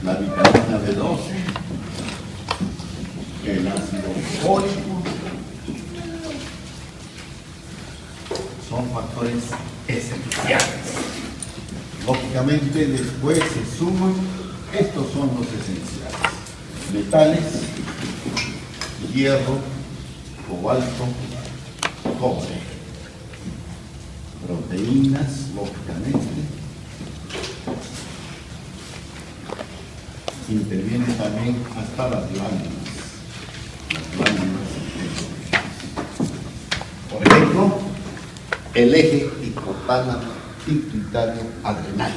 La vitamina B12, el ácido fólico, son factores esenciales. Lógicamente después se suman, estos son los esenciales: metales, hierro, cobalto, cobre, proteínas, lógicamente. Intervienen también hasta las glándulas. Por ejemplo, el eje hipotálamo pituitario adrenal,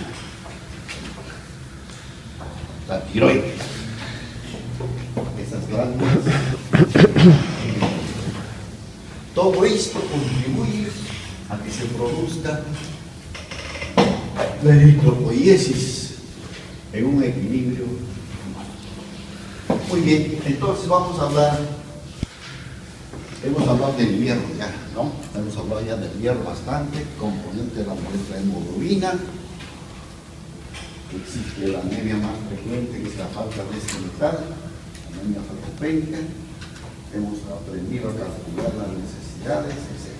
la tiroides, esas glándulas. Todo esto contribuye a que se produzca la eritropoiesis en un equilibrio humano. Muy bien, entonces vamos a hablar, hemos hablado del hierro ya, ¿no? Hemos hablado ya del hierro bastante, componente de la molécula de hemoglobina. Existe la anemia más frecuente, que es la falta de este metal, anemia sarcopénica. Hemos aprendido a calcular las necesidades, etc.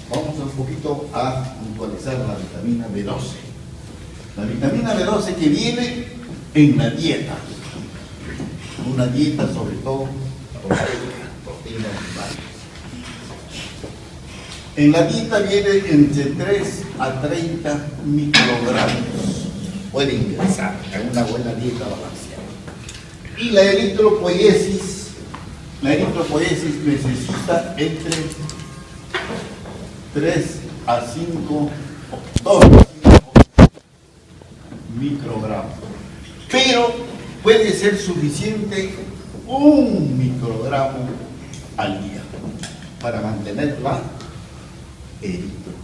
Vamos un poquito a puntualizar la vitamina B12. La vitamina B12 que viene en la dieta, una dieta sobre todo proteína animal. En la dieta viene entre 3 a 30 microgramos, puede ingresar en una buena dieta balanceada. Y la eritropoiesis necesita entre 3 a 5, 2 a 5 microgramos. Pero puede ser suficiente 1 microgramo al día para mantener la eritropoiesis.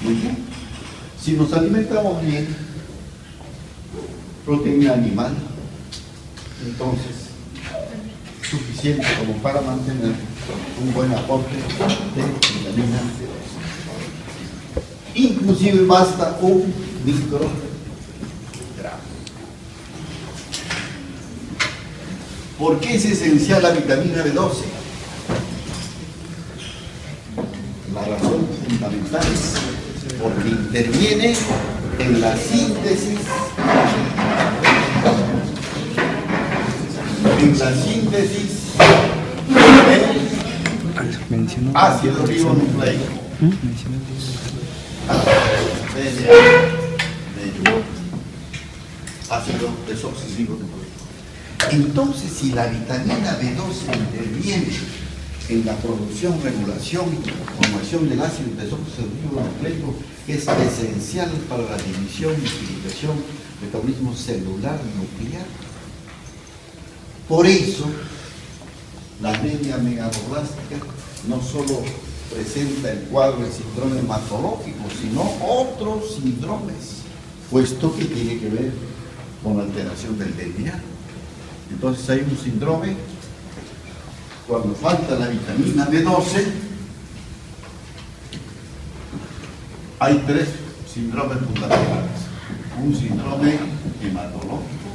Muy bien. Si nos alimentamos bien, proteína animal, entonces suficiente como para mantener un buen aporte de vitamina B12. Inclusive basta 1 microgramo. ¿Por qué es esencial la vitamina B12? La razón fundamental es porque interviene en la síntesis del ácido ribonucleico, ácido desoxirribonucleico. Entonces, si la vitamina B12 interviene en la producción, regulación y formación del ácido desoxirribonucleico, que es esencial para la división y utilización del metabolismo celular nuclear. Por eso, la anemia megaloblástica no solo presenta el cuadro del síndrome hematológico, sino otros síndromes, puesto que tiene que ver con la alteración del DNA. Entonces hay un síndrome cuando falta la vitamina B12. Hay 3 síndromes fundamentales: un síndrome hematológico,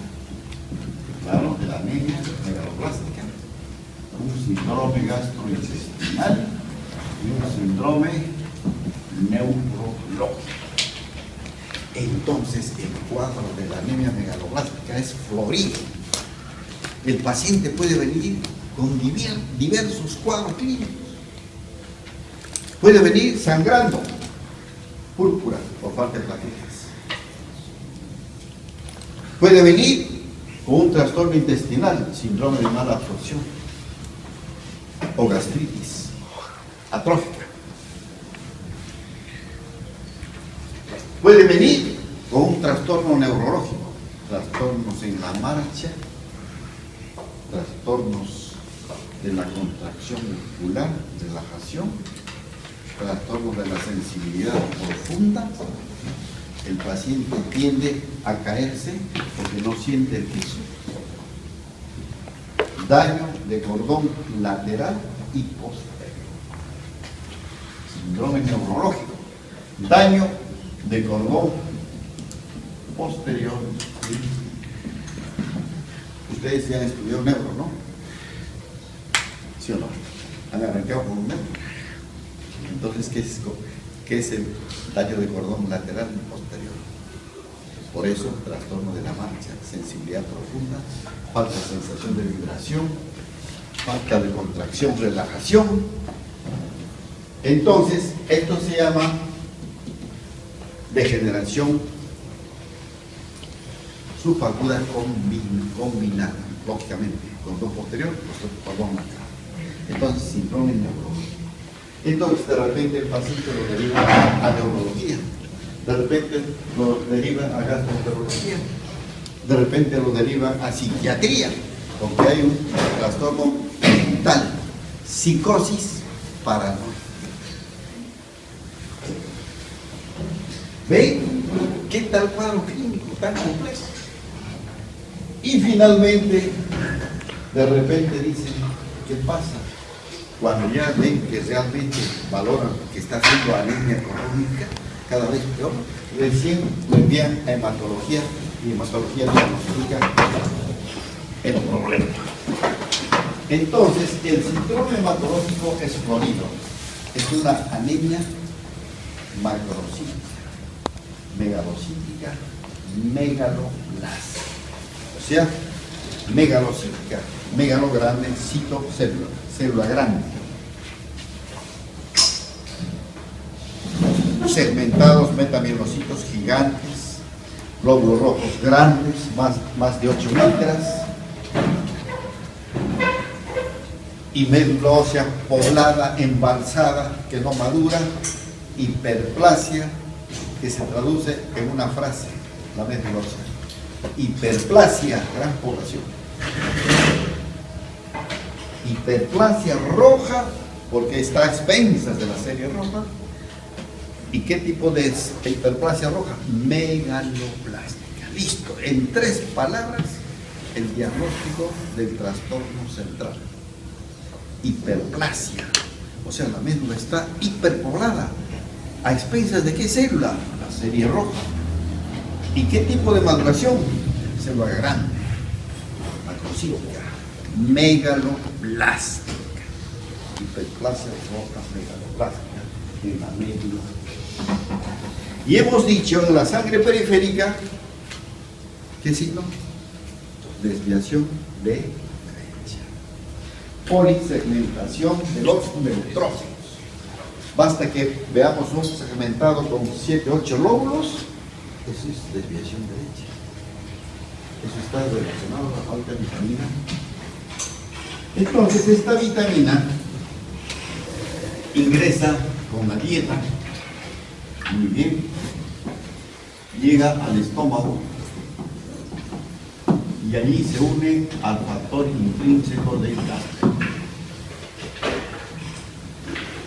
claro, de la anemia megaloblástica, un síndrome gastrointestinal y un síndrome neurológico. Entonces el cuadro de la anemia megaloblástica es florido. El paciente puede venir con diversos cuadros clínicos. Puede venir sangrando, púrpura por falta de plaquetas. Puede venir con un trastorno intestinal, síndrome de mala absorción, o gastritis atrófica. Puede venir con un trastorno neurológico, trastornos en la marcha, trastornos de la contracción muscular, relajación, trastornos de la sensibilidad profunda. El paciente tiende a caerse porque no siente el piso. Daño de cordón lateral y posterior. Síndrome neurológico. Daño de cordón posterior. Ustedes ya han estudiado neuro, ¿no? ¿Sí o no? ¿Han arrancado con un neuro? Entonces, ¿qué es el daño de cordón lateral y posterior? Por eso, trastorno de la marcha, sensibilidad profunda, falta de sensación de vibración, falta de contracción, relajación. Entonces, esto se llama degeneración subaguda combinada, lógicamente, cordón posterior, cordón lateral. Entonces, síndrome neurológico. Entonces, de repente el paciente lo deriva a neurología, de repente lo deriva a gastroenterología, de repente lo deriva a psiquiatría, porque hay un trastorno mental, psicosis paranoia. ¿Ve qué tal cuadro clínico tan complejo? Y finalmente, de repente dicen, ¿qué pasa? Cuando ya ven que realmente valoran que está haciendo anemia crónica, cada vez peor, recién lo envían a hematología y hematología diagnostica el problema. Entonces, el síndrome hematológico es florido, es una anemia macrocítica, megalocítica, megaloblástica. O sea, megalocítica, megalo grande, cito célula, célula grande. Segmentados metamielocitos gigantes, glóbulos rojos grandes, más de 8 micras, y médula ósea poblada, embalsada, que no madura, hiperplasia, que se traduce en una frase, la médula ósea. Hiperplasia, gran población. Hiperplasia roja, porque está a expensas de la serie roja. ¿Y qué tipo de hiperplasia roja? Megaloblástica. Listo, en 3 palabras, el diagnóstico del trastorno central. Hiperplasia, o sea, la médula está hiperpoblada. ¿A expensas de qué célula? La serie roja. ¿Y qué tipo de maduración? Célula grande, macrocítica, megaloblástica. Hiperplasia roja megaloblástica en la médula. Y hemos dicho en la sangre periférica, ¿qué signo? Desviación de derecha. Polisegmentación de los neutrófilos. Basta que veamos un segmentado con 7, 8 lóbulos, eso es desviación derecha. Eso está relacionado a la falta de vitamina. Entonces, esta vitamina ingresa con la dieta, muy bien, llega al estómago y allí se une al factor intrínseco del gasto.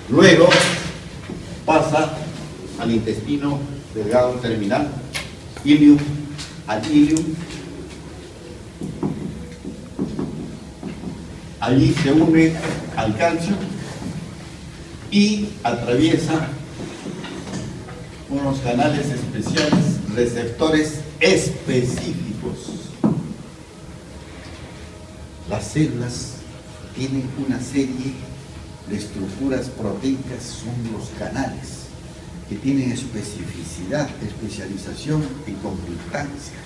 Luego pasa al intestino delgado terminal, ilium, al ilium. Allí se une al calcio y atraviesa unos canales especiales, receptores específicos. Las células tienen una serie de estructuras proteicas, son los canales, que tienen especificidad, especialización y conductancia,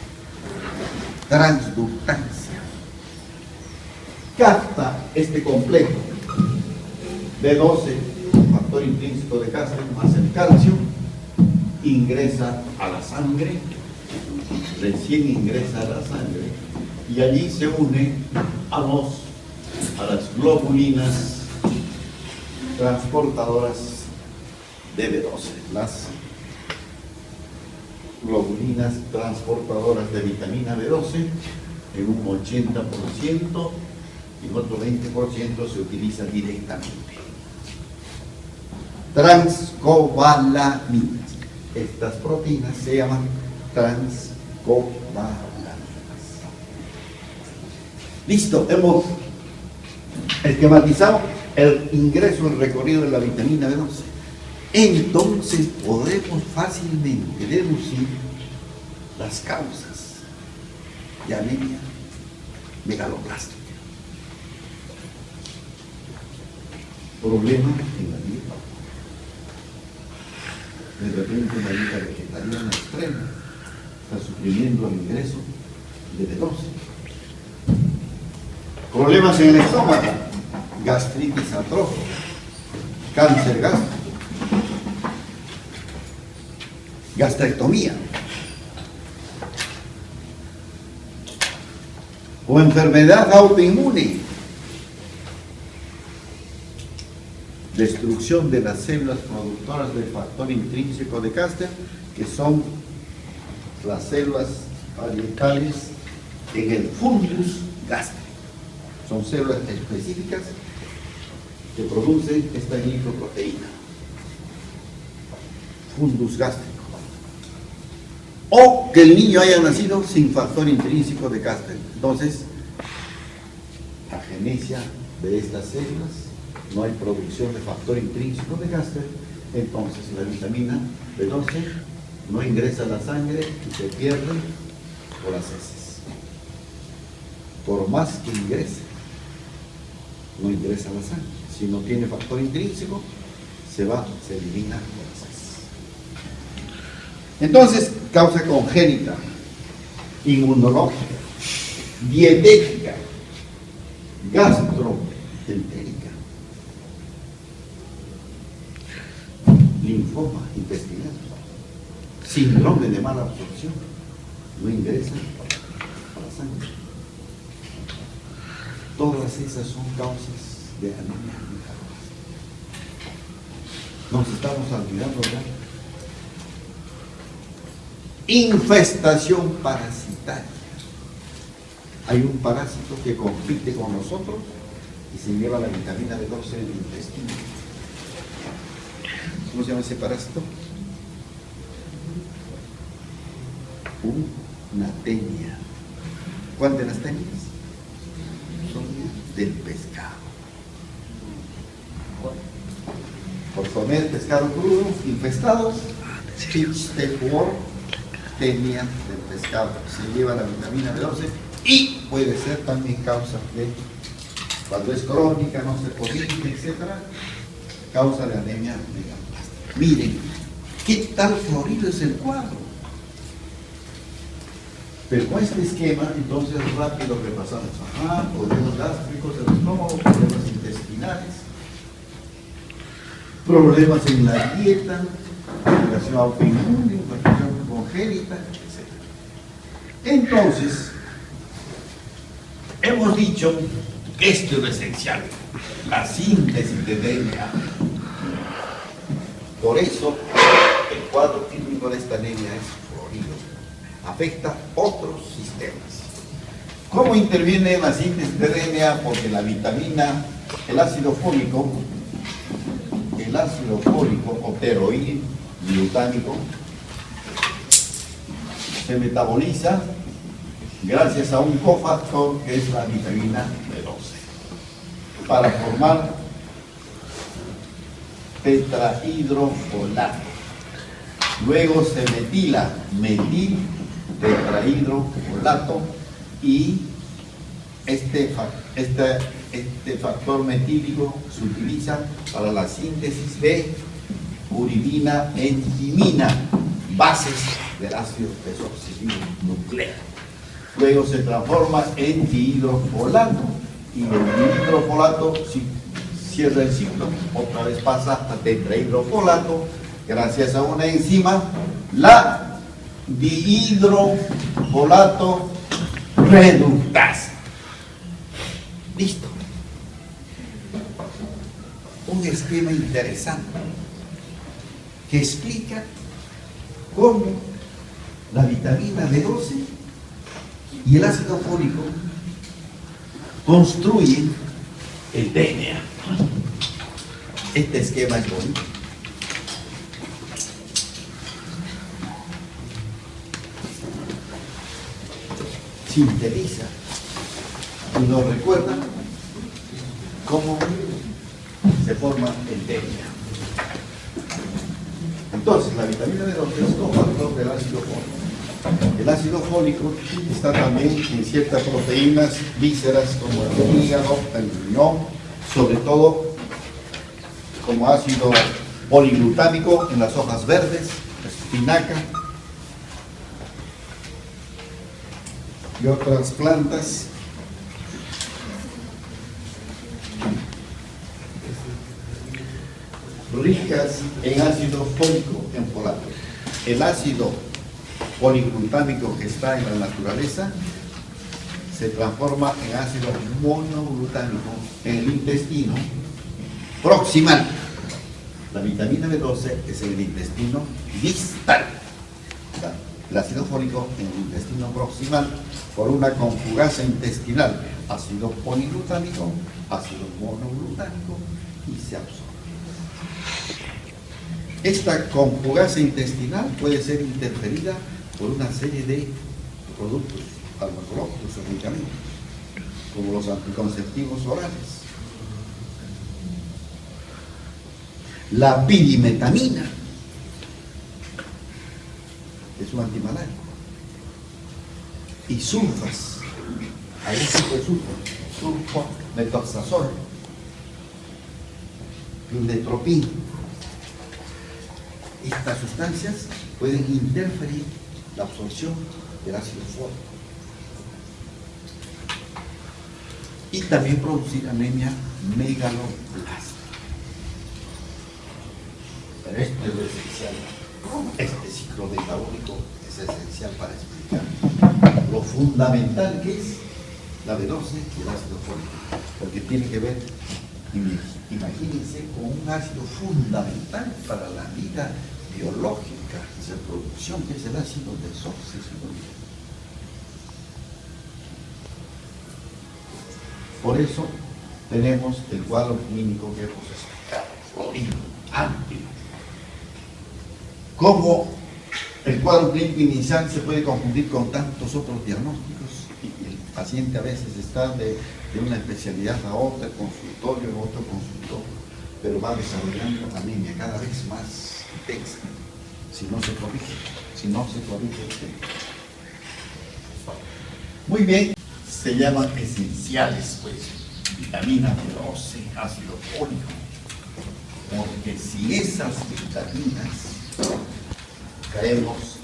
transductancia. Capta este complejo B12, factor intrínseco de Castro, más el calcio, ingresa a la sangre, recién ingresa a la sangre, y allí se une a las globulinas transportadoras de B12, las globulinas transportadoras de vitamina B12, en un 80%, y en otro 20% se utiliza directamente. Transcovalaminas. Estas proteínas se llaman transcovalaminas. Listo, hemos esquematizado el ingreso, el recorrido de la vitamina B12. entonces podemos fácilmente deducir las causas de anemia megaloblástica. Problema en la dieta. De repente una dieta vegetariana extrema está suprimiendo el ingreso de B12. Problemas en el estómago, gastritis atrófica, cáncer gástrico, gastrectomía o enfermedad autoinmune, destrucción de las células productoras del factor intrínseco de Caster, que son las células parietales en el fundus gástrico. Son células específicas que producen esta glicoproteína, fundus gástrico. O que el niño haya nacido sin factor intrínseco de Caster. Entonces, agenesia de estas células, no hay producción de factor intrínseco de Caster, entonces la vitamina B12 no ingresa a la sangre y se pierde por las heces. Por más que ingrese, no ingresa a la sangre. Si no tiene factor intrínseco, se elimina por las heces. Entonces, causa congénita, inmunológica, dietética, gastroentérica, linfoma intestinal, síndrome de mala absorción, no ingresa a la sangre. Todas esas son causas de anemia megaloblástica. Nos estamos olvidando ya. Infestación parasitaria. Hay un parásito que compite con nosotros y se lleva la vitamina B12 en el intestino. ¿Cómo se llama ese parásito? Una tenia. ¿Cuál de las tenias? Son del pescado. Por comer pescado crudo, infestados, fish tapeworm, tenia del pescado. Se lleva la vitamina B12 y puede ser también causa de, cuando es crónica, no se corrige, etc., causa de anemia megaplástica. Miren, ¿qué tal florido es el cuadro? Pero con este esquema, entonces rápido repasamos. Problemas gástricos del estómago, problemas intestinales, problemas en la dieta, inflamación autoinmune, inflamación congénita, etc. Entonces, hemos dicho que esto es lo esencial, la síntesis de DNA. Por eso, el cuadro clínico de esta anemia es florido. Afecta otros sistemas. ¿Cómo interviene la síntesis de DNA? Porque la vitamina, el ácido fólico o teroide glutámico se metaboliza gracias a un cofactor que es la vitamina B12 para formar tetrahidrofolato. Luego se metila metil tetrahidrofolato y este factor metílico se utiliza para la síntesis de uridina en timina, bases del ácido desoxirribonucleico. Luego se transforma en dihidrofolato y el dihidrofolato, si cierra el ciclo, otra vez pasa a tetrahidrofolato gracias a una enzima, la dihidrofolato reductasa. Listo. Un esquema interesante que explica cómo la vitamina B12 y el ácido fólico construyen el DNA. Este esquema es bonito. Sintetiza y nos recuerda cómo se forma el DNA. Entonces, la vitamina B12 es cofactor del ácido fólico. El ácido fólico está también en ciertas proteínas, vísceras como el hígado, el riñón, sobre todo como ácido poliglutámico en las hojas verdes, espinaca y otras plantas. Ricas en ácido fólico en folato. El ácido poliglutámico que está en la naturaleza se transforma en ácido monoglutámico en el intestino proximal. La vitamina B12 es en el intestino distal. El ácido fólico en el intestino proximal por una conjugasa intestinal, ácido poliglutámico, ácido monoglutámico, y se absorbe. Esta conjugasa intestinal puede ser interferida por una serie de productos farmacológicos o medicamentos, como los anticonceptivos orales. La pirimetamina es un antimalárico. Y sulfas, hay un tipo de sulfametoxazol, indetropín. Estas sustancias pueden interferir la absorción del ácido fólico y también producir anemia megaloblástica. Pero esto es lo esencial. Este ciclo metabólico es esencial para explicar lo fundamental que es la B12 y el ácido fólico, porque tiene que ver, imagínense, con un ácido fundamental para la vida biológica y de producción, que es el ácido desoxirribonucleico. Por eso tenemos el cuadro clínico que hemos explicado, florido, amplio. ¿Cómo el cuadro clínico inicial se puede confundir con tantos otros diagnósticos? Y el paciente a veces está de una especialidad a otra, consultorio a otro consultorio, pero va desarrollando anemia cada vez más intensa, si no se corrige, Muy bien, se llaman esenciales, pues, vitamina B12, ácido fólico, porque si esas vitaminas caemos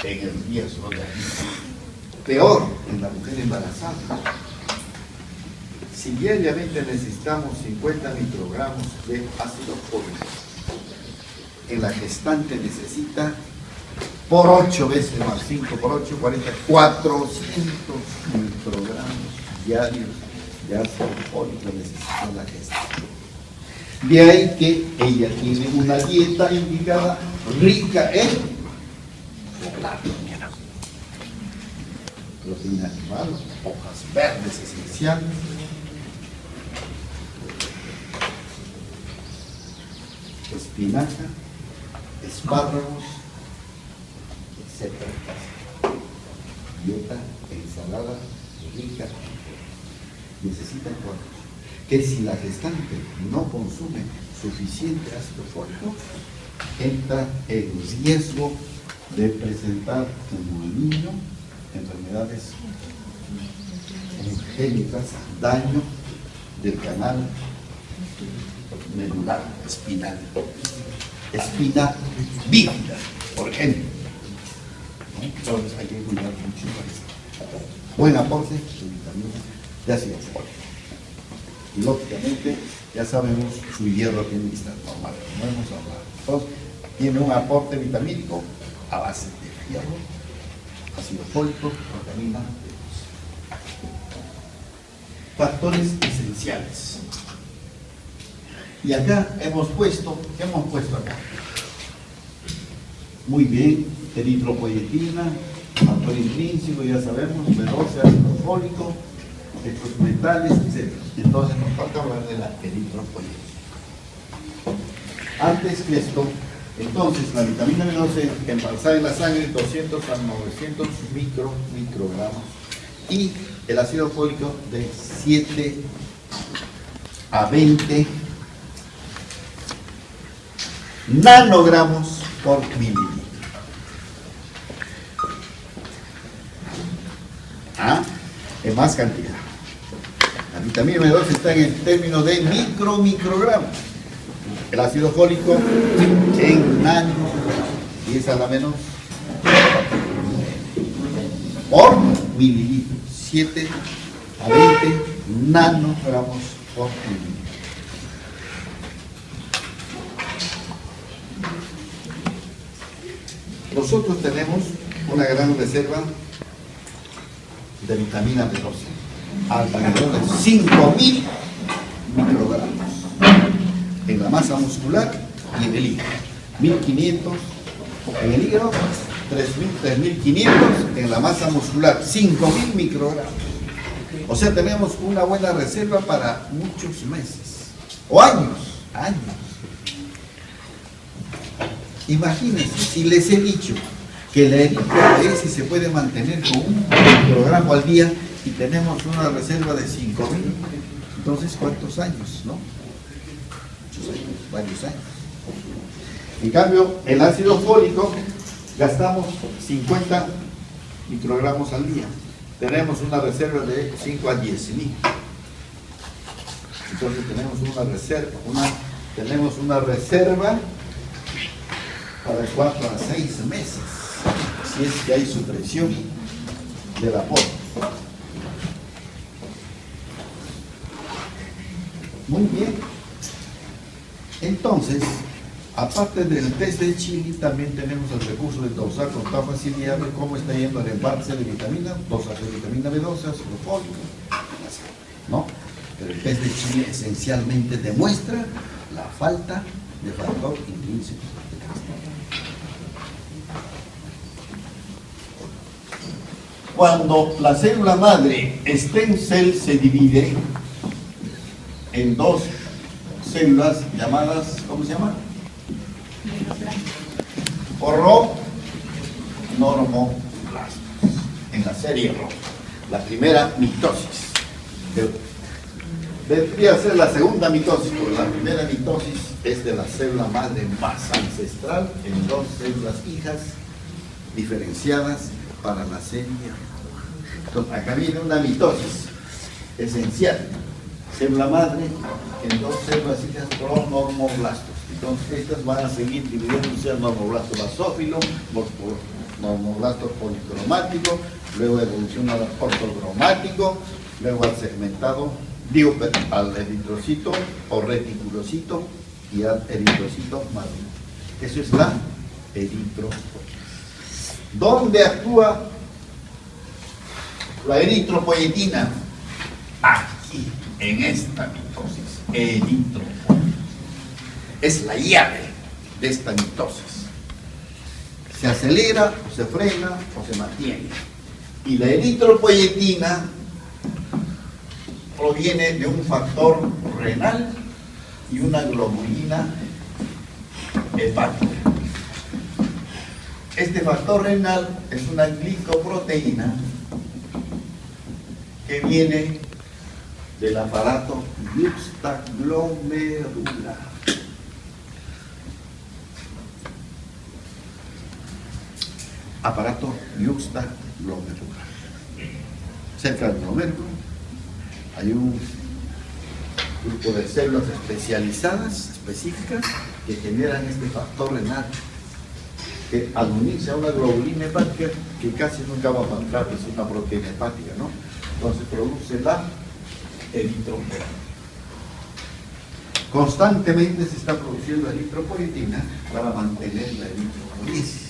en el riesgo de anemia, peor en la mujer embarazada. Si diariamente necesitamos 50 microgramos de ácido fólico, en la gestante necesita por 8 veces más 5 por 8, 40, 400 microgramos diarios de ácido fólico necesita la gestante. De ahí que ella tiene una dieta indicada rica en folato, proteína animal, hojas verdes esenciales, espinaca, espárragos, etc. Dieta, ensalada rica en necesita cuatro. Que si la gestante no consume suficiente ácido fólico, entra en riesgo de presentar como el niño enfermedades congénitas, daño del canal medular espinal, espina bífida, por ejemplo. Entonces hay que cuidar mucho esto. Buen aporte de vitaminas de ácido fólico. Y lógicamente ya sabemos su hierro tiene que estar normal, como hemos hablado. Entonces tiene un aporte vitamínico a base de hierro, ácido fólico, vitamina B12. Factores esenciales. Y acá hemos puesto, ¿qué hemos puesto acá? Muy bien, eritropoyetina, factor intrínseco, ya sabemos, B12, ácido fólico, efectos mentales, etc. Entonces nos falta hablar de la eritropoyetina. Antes que esto, entonces la vitamina B12 embalsada en la sangre 200 a 900 microgramos y el ácido fólico de 7 a 20 nanogramos por mililitro. En más cantidad. La vitamina B12 está en el término de microgramos. El ácido fólico en nano, 10 a la menos, por mililitro, 7 a 20 nanogramos por mililitro. Nosotros tenemos una gran reserva de vitamina B12, alrededor de 5.000 microgramos en la masa muscular y en el hígado, 1.500 en el hígado, 3.500 en la masa muscular, 5.000 microgramos. O sea, tenemos una buena reserva para muchos meses o años. Imagínense, si les he dicho que la eritropoiesis se puede mantener con 1 microgramo al día y tenemos una reserva de 5.000, entonces ¿cuántos años, no? Muchos años, varios años. En cambio, el ácido fólico gastamos 50 microgramos al día. Tenemos una reserva de 5 a 10.000. Entonces tenemos una reserva para 4 a 6 meses, si es que hay supresión del aporte. Muy bien. Entonces, aparte del test de Chile, también tenemos el recurso de dosar con toda facilidad de cómo está yendo el embalse de vitamina, dosaje de vitamina B12, ácido fólico, ¿no? Pero el test de Chile esencialmente demuestra la falta de factor intrínseco. Cuando la célula madre stem cell se divide en 2 células llamadas, ¿cómo se llama? Normoblastos, en la serie RO. La primera mitosis. Debería ser la segunda mitosis, porque la primera mitosis es de la célula madre más ancestral en 2 células hijas diferenciadas para la serie RO. Entonces, acá viene una mitosis esencial. Célula madre en 2 células hijas pronormoblastos. Entonces, estas van a seguir dividiéndose en normoblasto basófilo, normoblasto policromático, luego evoluciona al ortocromático, luego al segmentado, al eritrocito o reticulocito y al eritrocito maduro. Eso es la eritropoietina. ¿Dónde actúa la eritropoietina? Aquí, en esta mitosis, eritropoietina. Es la llave de esta mitosis. Se acelera, o se frena, o se mantiene. Y la eritropoietina proviene de un factor renal y una globulina hepática. Este factor renal es una glicoproteína que viene del aparato juxtaglomerular. Aparato juxtaglomerular. Cerca del glomérulo hay un grupo de células especializadas, específicas, que generan este factor renal, que al unirse a una globulina hepática, que casi nunca va a entrar, es una proteína hepática, ¿no? Entonces produce la eritropoietina. Constantemente se está produciendo eritropoietina para mantener la eritropoiesis.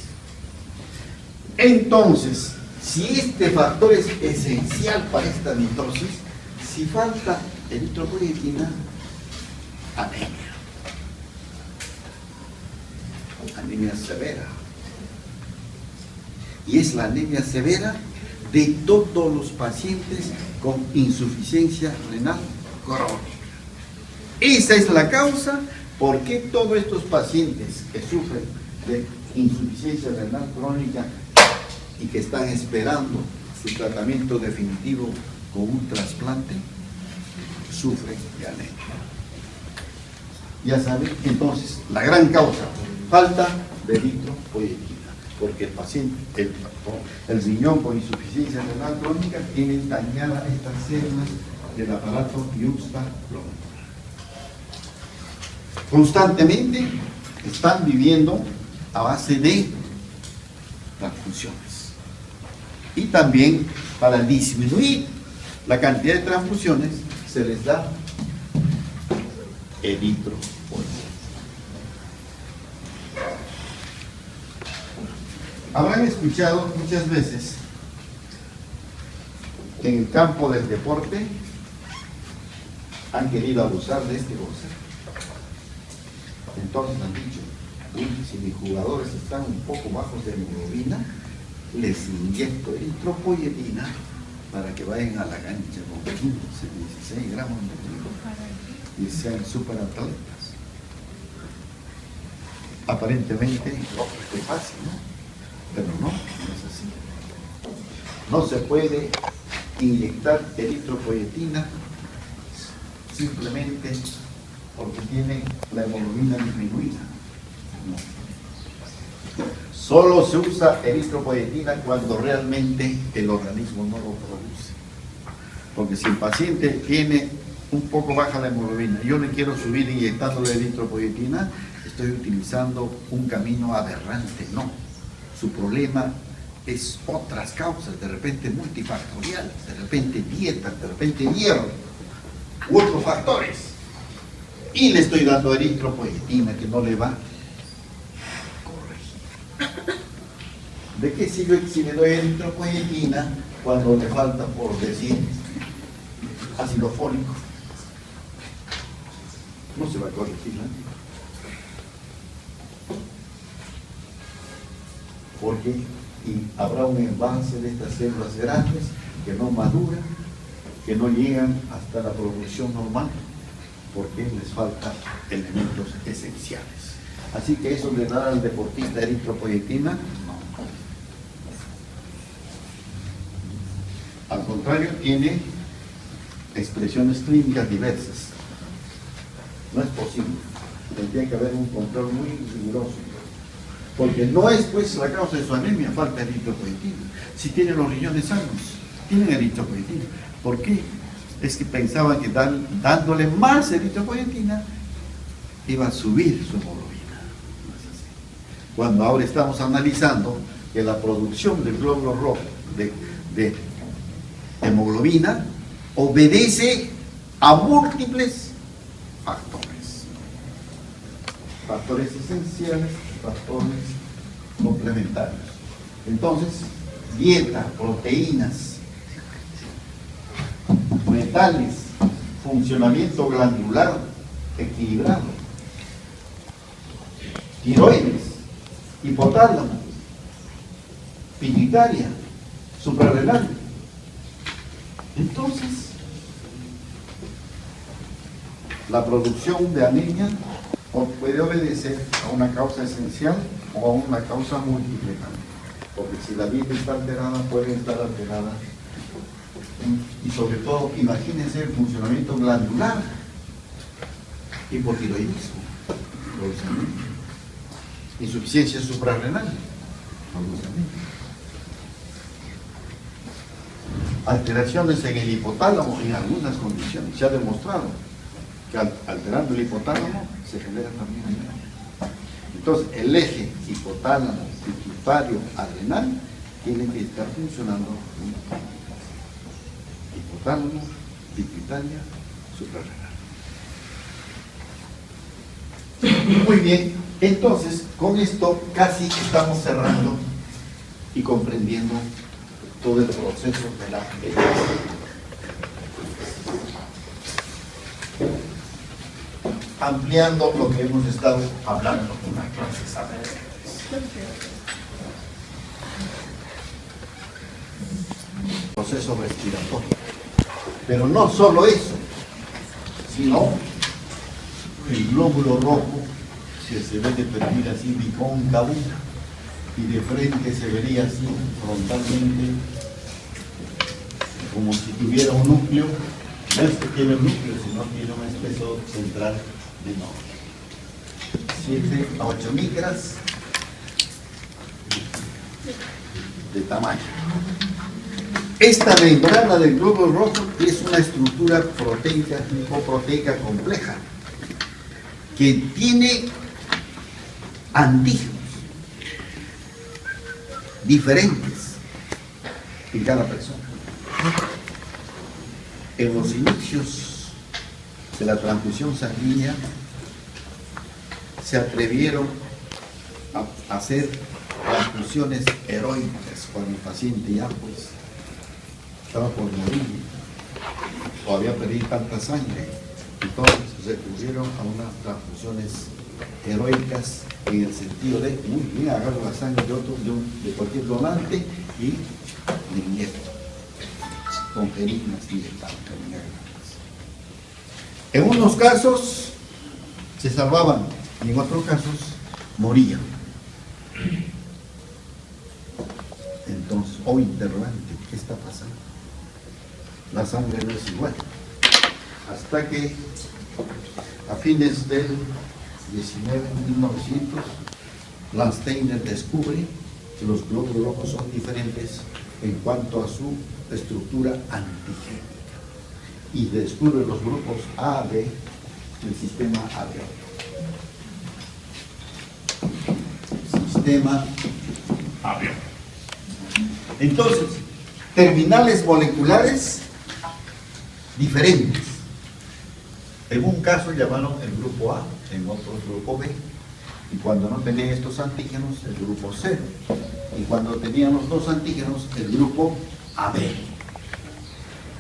Entonces, si este factor es esencial para esta mitosis, si falta eritropoietina, anemia. Anemia severa. Y es la anemia severa de todos los pacientes con insuficiencia renal crónica. Esa es la causa por qué todos estos pacientes que sufren de insuficiencia renal crónica y que están esperando su tratamiento definitivo con un trasplante, sufren de anemia. Ya saben, entonces, la gran causa falta de eritropoyetina, porque el paciente, el riñón con insuficiencia renal crónica tiene dañadas estas células del aparato juxtaglomerular. Constantemente están viviendo a base de transfusiones. Y también para disminuir la cantidad de transfusiones se les da eritropoyetina. Habrán escuchado muchas veces que en el campo del deporte han querido abusar de este goce. Entonces han dicho, uy, si mis jugadores están un poco bajos de hemoglobina, les inyecto eritropoyetina para que vayan a la cancha con 15, 16 gramos de trigo y sean superatletas. Aparentemente, es fácil, ¿no? Pero no es así. No se puede inyectar eritropoyetina simplemente porque tiene la hemoglobina disminuida. No. Solo se usa eritropoyetina cuando realmente el organismo no lo produce. Porque si el paciente tiene un poco baja la hemoglobina, yo le quiero subir inyectándole eritropoyetina, estoy utilizando un camino aberrante. No. Su problema es otras causas, de repente multifactoriales, de repente dieta, de repente hierro, u otros factores. Y le estoy dando eritropoyetina que no le va a corregir. ¿De qué sirve si le doy eritropoyetina cuando le falta, por decir, ácido fólico? No se va a corregir, ¿no? Porque habrá un envase de estas células grandes que no maduran, que no llegan hasta la producción normal, porque les faltan elementos esenciales. Así que eso le da al deportista eritropoyetina, no. Al contrario, tiene expresiones clínicas diversas. No es posible. Tendría que haber un control muy riguroso. Porque no es pues la causa de su anemia, falta de eritropoyetina. Si tiene los riñones sanos, tienen eritropoyetina. ¿Por qué? Es que pensaban que dándole más eritropoyetina iba a subir su hemoglobina. No es así. Cuando ahora estamos analizando que la producción del glóbulo rojo de hemoglobina obedece a múltiples factores. Factores esenciales, factores complementarios. Entonces, dieta, proteínas, metales, funcionamiento glandular equilibrado, tiroides, hipotálamo, pituitaria, suprarrenal. Entonces, la producción de anemia puede obedecer a una causa esencial o a una causa múltiple también. Porque si la dieta está alterada, puede estar alterada. Y sobre todo, imagínense el funcionamiento glandular, hipotiroidismo, insuficiencia suprarrenal, alteraciones en el hipotálamo en algunas condiciones. Se ha demostrado que alterando el hipotálamo se genera también anemia. Entonces, el eje hipotálamo, pituitario, adrenal tiene que estar funcionando. Hipotálamo, pituitaria, suprarrenal. Muy bien, entonces con esto casi estamos cerrando y comprendiendo todo el proceso de la ampliando lo que hemos estado hablando en las clases anteriores. Proceso respiratorio. Pero no solo eso, sino el glóbulo rojo, si se ve de perfil así bicóncavo y de frente se vería así frontalmente, como si tuviera un núcleo. No es que tiene un núcleo, sino tiene un espesor central menor. 7 a 8 micras de tamaño. Esta membrana del glóbulo rojo es una estructura proteica, lipoproteica compleja, que tiene antígenos diferentes en cada persona. En los inicios de la transfusión sanguínea se atrevieron a hacer transfusiones heroicas cuando el paciente ya pues estaba por morir o había perdido tanta sangre. Entonces recurrieron a unas transfusiones heroicas en el sentido de, muy bien, agarro la sangre de cualquier donante y le inyecto con jeringas inyectadas. En unos casos se salvaban y en otros casos morían. Entonces, interrogante, ¿qué está pasando? La sangre no es igual. Hasta que a fines del 1900, Landsteiner descubre que los glóbulos rojos son diferentes en cuanto a su estructura antigénica y descubre los grupos A, B del sistema AB. Sistema AB. Entonces, terminales moleculares diferentes. En un caso llamaron el grupo A, en otro el grupo B. Y cuando no tenían estos antígenos, el grupo C. Y cuando tenían los dos antígenos, el grupo AB.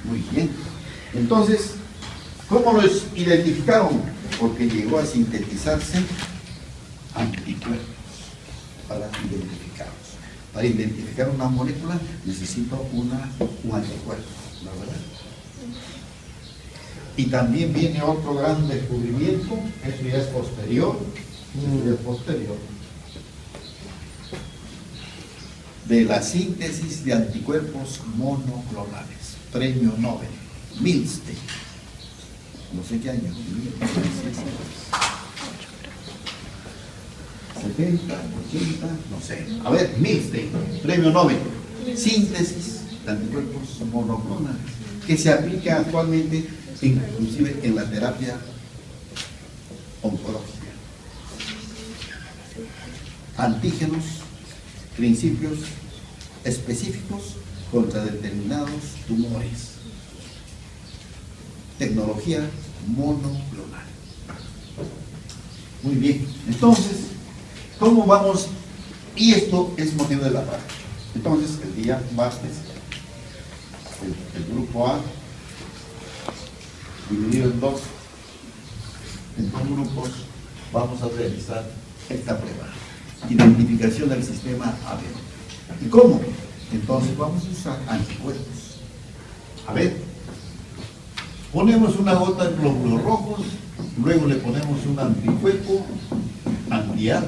Muy bien. Entonces, ¿cómo los identificaron? Porque llegó a sintetizarse anticuerpos para identificarlos. Para identificar una molécula necesito un anticuerpo, ¿la verdad? Y también viene otro gran descubrimiento, eso ya es posterior, de la síntesis de anticuerpos monoclonales, premio Nobel, Milstein, no sé qué año, 70, 80, no sé. A ver, Milstein, premio Nobel, síntesis de anticuerpos monoclonales, que se aplica actualmente inclusive en la terapia oncológica. Antígenos, principios específicos contra determinados tumores. Tecnología monoclonal. Muy bien, entonces, ¿cómo vamos? Y esto es motivo de la práctica. Entonces, el día martes, el grupo A, dividido en dos grupos, vamos a realizar esta prueba. Identificación del sistema AB. ¿Y cómo? Entonces vamos a usar anticuerpos. A ver, ponemos una gota de glóbulos rojos, luego le ponemos un anticuerpo, anti-A,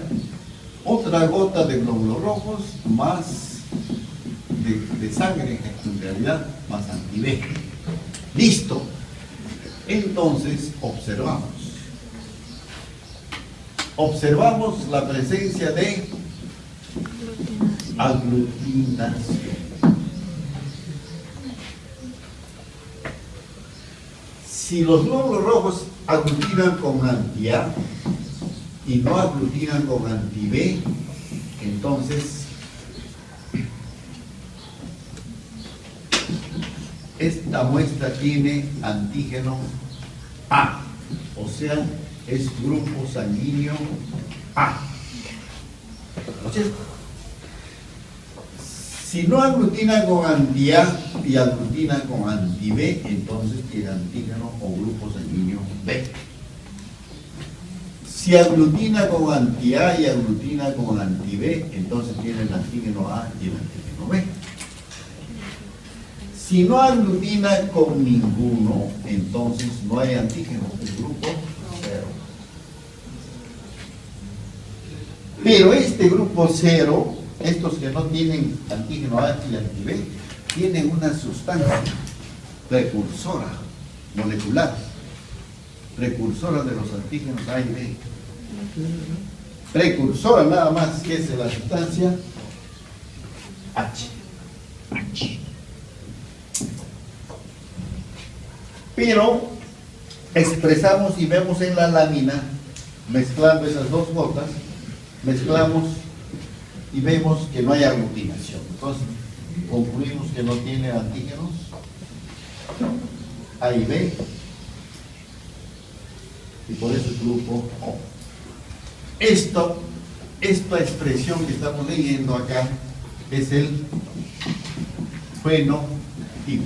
otra gota de glóbulos rojos, más de sangre, en realidad, más anti-B. ¡Listo! Entonces, observamos la presencia de aglutinación. Si los glóbulos rojos aglutinan con anti-A y no aglutinan con anti-B, entonces esta muestra tiene antígeno A, o sea, es grupo sanguíneo A. ¿No es cierto? Si no aglutina con anti-A y aglutina con anti-B, entonces tiene antígeno o grupo sanguíneo B. Si aglutina con anti-A y aglutina con anti-B, entonces tiene el antígeno A y el antígeno B. Si no aglutina con ninguno, entonces no hay antígeno, el grupo 0. Pero este grupo 0, estos que no tienen antígeno A y anti-B, tienen una sustancia precursora, molecular, precursora de los antígenos A y B, precursora nada más, que es la sustancia H. Pero expresamos y vemos en la lámina, mezclando esas dos gotas, mezclamos y vemos que no hay aglutinación. Entonces, concluimos que no tiene antígenos A y B, y por eso es grupo O. Esta expresión que estamos leyendo acá es el fenotipo.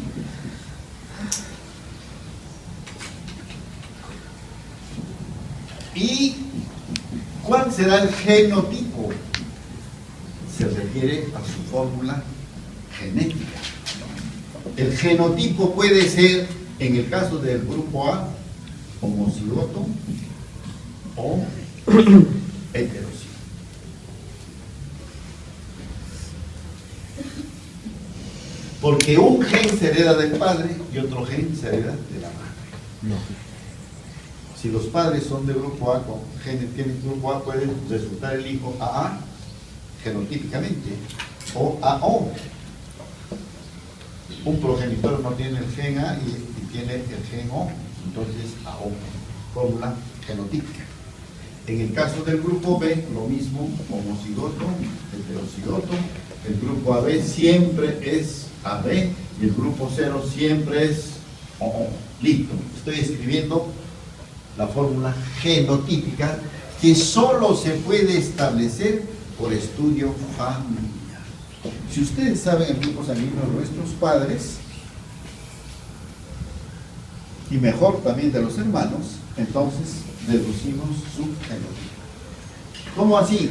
¿Y cuál será el genotipo? Se refiere a su fórmula genética. El genotipo puede ser, en el caso del grupo A, homocigoto o heterocigoto. Porque un gen se hereda del padre y otro gen se hereda de la madre. No. Si los padres son de grupo A, con genes tienen grupo A, puede resultar el hijo AA genotípicamente, o AO. Un progenitor no tiene el gen A y tiene el gen O, entonces AO, fórmula genotípica. En el caso del grupo B, lo mismo, homocigoto, heterocigoto. El grupo AB siempre es AB y el grupo 0 siempre es OO. Listo, estoy escribiendo la fórmula genotípica que solo se puede establecer por estudio familiar. Si ustedes saben el grupo sanguíneo de nuestros padres, y mejor también de los hermanos, entonces deducimos su genotipo. ¿Cómo así?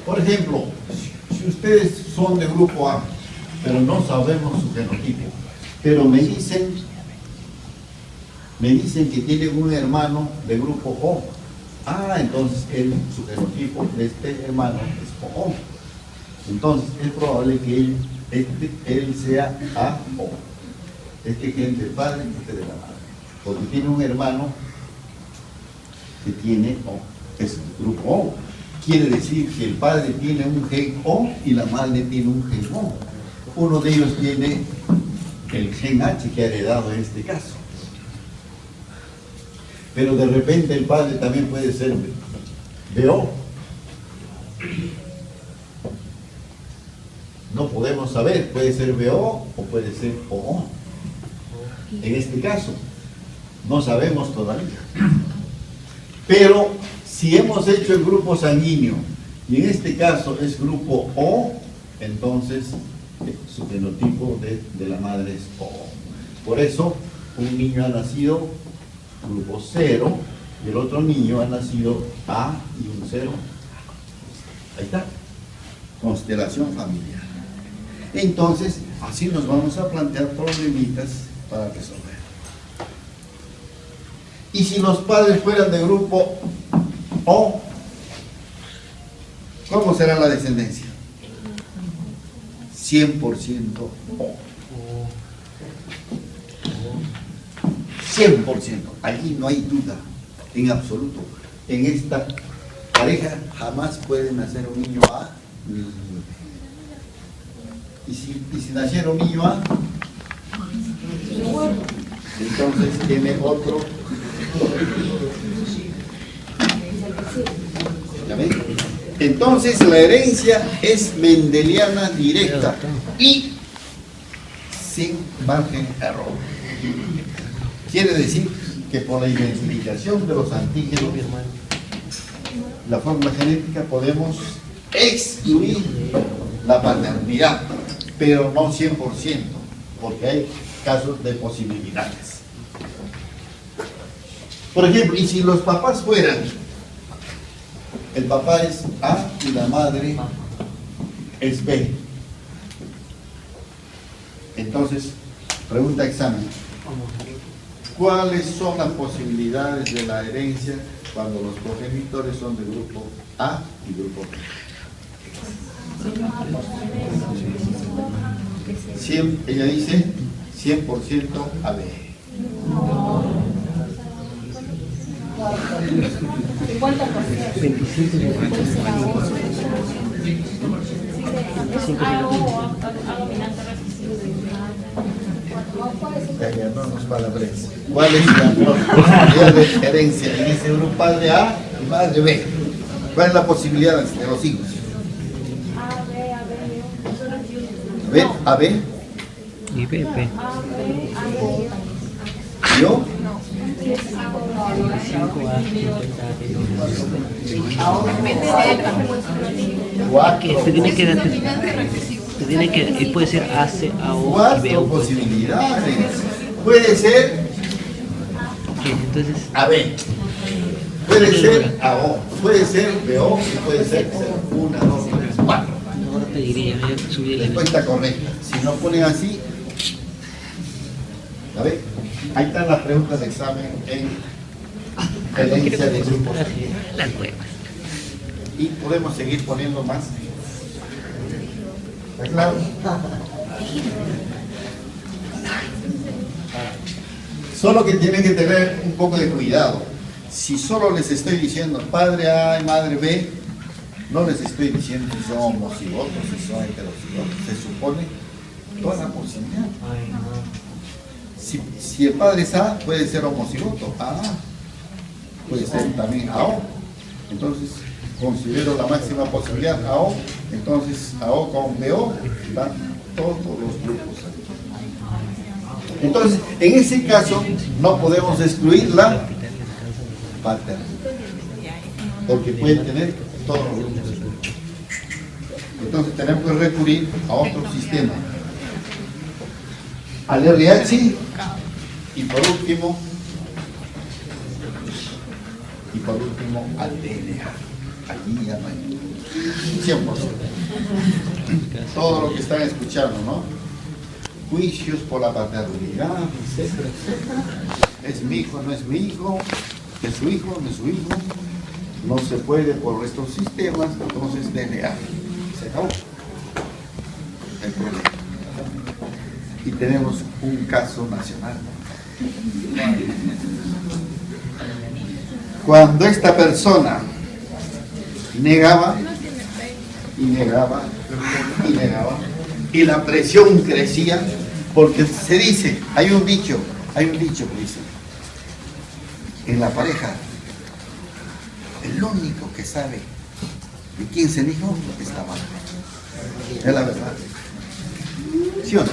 Por ejemplo, si ustedes son de grupo A, pero no sabemos su genotipo, pero me dicen que tienen un hermano de grupo O. Entonces su genotipo de este hermano es O. Entonces es probable que él sea AO. Este gen del padre y este de la madre. Porque tiene un hermano que tiene O. Es el grupo O. Quiere decir que el padre tiene un gen O y la madre tiene un gen O. Uno de ellos tiene el gen H que ha heredado en este caso. Pero de repente el padre también puede ser BO. No podemos saber, puede ser BO o puede ser OO. En este caso, no sabemos todavía. Pero si hemos hecho el grupo sanguíneo y en este caso es grupo O, entonces su fenotipo de la madre es O. Por eso, un niño ha nacido grupo 0 y el otro niño ha nacido A y un 0. Ahí está. Constelación familiar. Entonces, así nos vamos a plantear problemitas para resolver. Y si los padres fueran de grupo O, ¿cómo será la descendencia? 100% O. 100%. Allí no hay duda, en absoluto. En esta pareja jamás puede nacer un niño A. Y si naciera un niño A, entonces tiene otro. ¿Ya ven? Entonces la herencia es mendeliana directa y sin margen de error. Quiere decir que por la identificación de los antígenos, la fórmula genética, podemos excluir la paternidad, pero no 100%, porque hay casos de posibilidades. Por ejemplo, y si los papás fueran, el papá es A y la madre es B. Entonces, pregunta examen. ¿Cuáles son las posibilidades de la herencia cuando los progenitores son de grupo A y grupo B? Ella dice 100% AB. No nos palabres. ¿Cuál es la posibilidad de herencia en ese grupo padre A y madre B? ¿Cuál es la posibilidad de los hijos? A, B y B, B. ¿Yo? 4 puede ser A, C, A, O, y B, 4 O. posibilidades. Puede ser Ok, entonces, A, B. Puede ser A, O. Puede ser B, O. Y puede ser 1, 2, 3, 4. ahora te diría, ya subí La el respuesta correcta. Si no ponen así, ¿la ve? Ahí están las preguntas de examen en herencia de grupos. las nuevas. Y podemos seguir poniendo más. ¿Está claro? Solo que tienen que tener un poco de cuidado. Si solo les estoy diciendo padre A y madre B, no les estoy diciendo si son homocigotos, si son heterocigotos. Se supone toda la posibilidad. Si el padre es A, puede ser homocigoto, A, puede ser también AO. Entonces, considero la máxima posibilidad AO, entonces AO con BO, van todos los grupos. Entonces, en ese caso, no podemos excluir la paternidad, porque pueden tener todos los grupos. Entonces, tenemos que recurrir a otro sistema. Al RH y por último al DNA. Allí ya no hay 100%. Todo lo que están escuchando, ¿no? Juicios por la paternidad, etcétera, etcétera. Es mi hijo, no es mi hijo, es su hijo, no es su hijo. No se puede por estos sistemas, entonces DNA. Se acabó el problema. Y tenemos un caso nacional. Cuando esta persona negaba y negaba y negaba y la presión crecía, porque se dice, hay un dicho que dice, en la pareja, el único que sabe de quién es el hijo es la madre. Es la verdad. ¿Sí o no?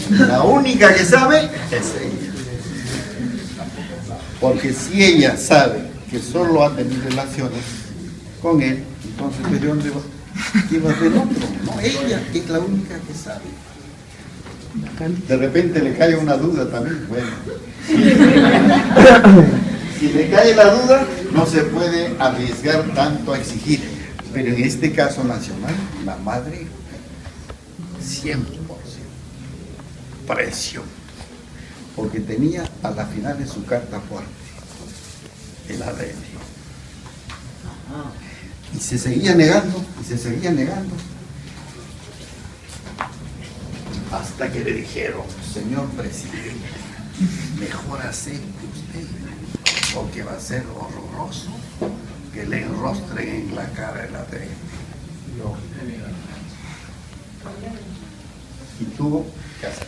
La única que sabe es ella. Porque si ella sabe que solo ha tenido relaciones con él, entonces ¿de dónde va? ¿Quién va a ser otro? No, ella es la única que sabe. De repente le cae una duda también. Bueno, si le cae la duda, no se puede arriesgar tanto a exigir. Pero en este caso nacional, la madre 100% presión, porque tenía a la final de su carta fuerte el ADN y se seguía negando hasta que le dijeron, señor presidente, mejor acepte usted porque va a ser horroroso que le enrostren en la cara el ADN. Y tuvo que hacer.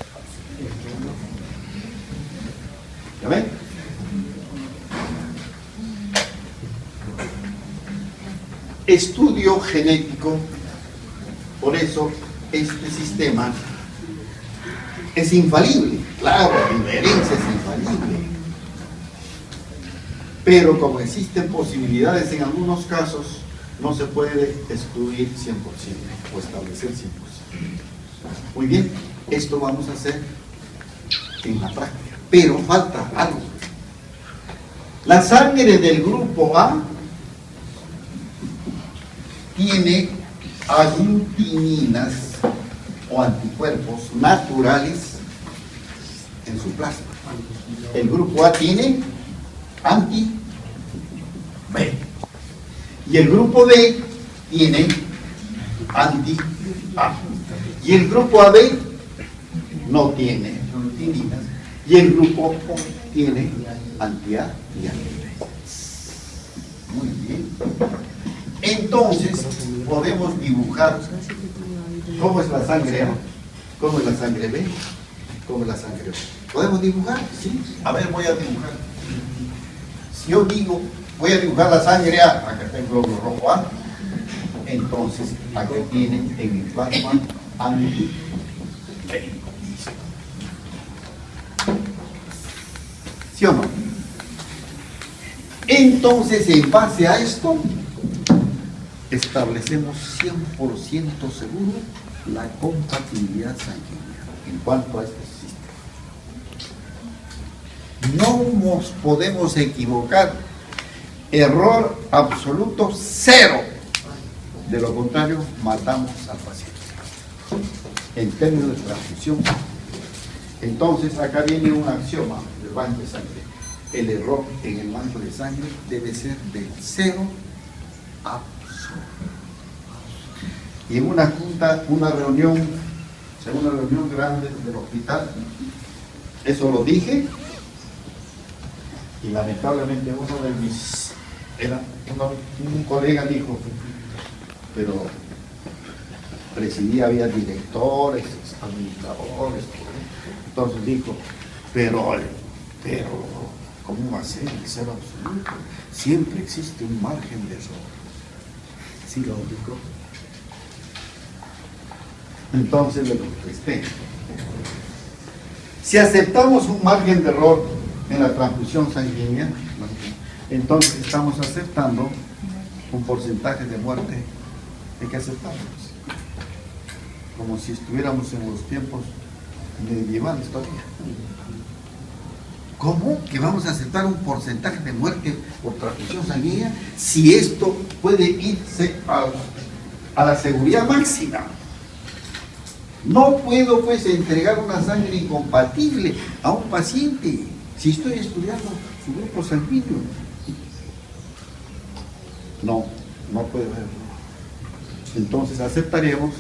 ¿Ya ven? Estudio genético, por eso este sistema es infalible. Claro, la herencia es infalible. Pero como existen posibilidades en algunos casos, no se puede excluir 100% o establecer 100%. Muy bien, esto vamos a hacer en la práctica, pero falta algo. La sangre del grupo A tiene aglutininas o anticuerpos naturales en su plasma. El grupo A tiene anti-B y el grupo B tiene anti-A y el grupo AB no tiene aglutininas Y el grupo O tiene anti-A y anti-B. Muy bien. Entonces, podemos dibujar cómo es la sangre A, cómo es la sangre B, cómo es la sangre B. ¿Podemos dibujar? Sí. A ver, voy a dibujar. Si yo digo, voy a dibujar la sangre A, acá está el glóbulo rojo A, entonces acá tienen en el plasma anti-B. ¿Sí o no? Entonces, en base a esto, establecemos 100% seguro la compatibilidad sanguínea en cuanto a este sistema. No nos podemos equivocar. Error absoluto, cero. De lo contrario, matamos al paciente. En términos de transfusión. Entonces, acá viene un axioma del banco de sangre. El error en el banco de sangre debe ser del cero absoluto. Y en una junta, una reunión grande del hospital, eso lo dije, y lamentablemente uno de mis, un colega dijo, pero presidía, había directores, administradores, entonces dijo, pero, ¿cómo va a ser el cero absoluto? Siempre existe un margen de error. ¿Sí lo dijo? Entonces le contesté. Si aceptamos un margen de error en la transfusión sanguínea, entonces estamos aceptando un porcentaje de muerte. Hay que aceptarlo. Como si estuviéramos en los tiempos medievales todavía. ¿Cómo que vamos a aceptar un porcentaje de muerte por transfusión sanguínea si esto puede irse a la seguridad máxima? No puedo pues entregar una sangre incompatible a un paciente si estoy estudiando su grupo sanguíneo. No puede haber. Entonces aceptaremos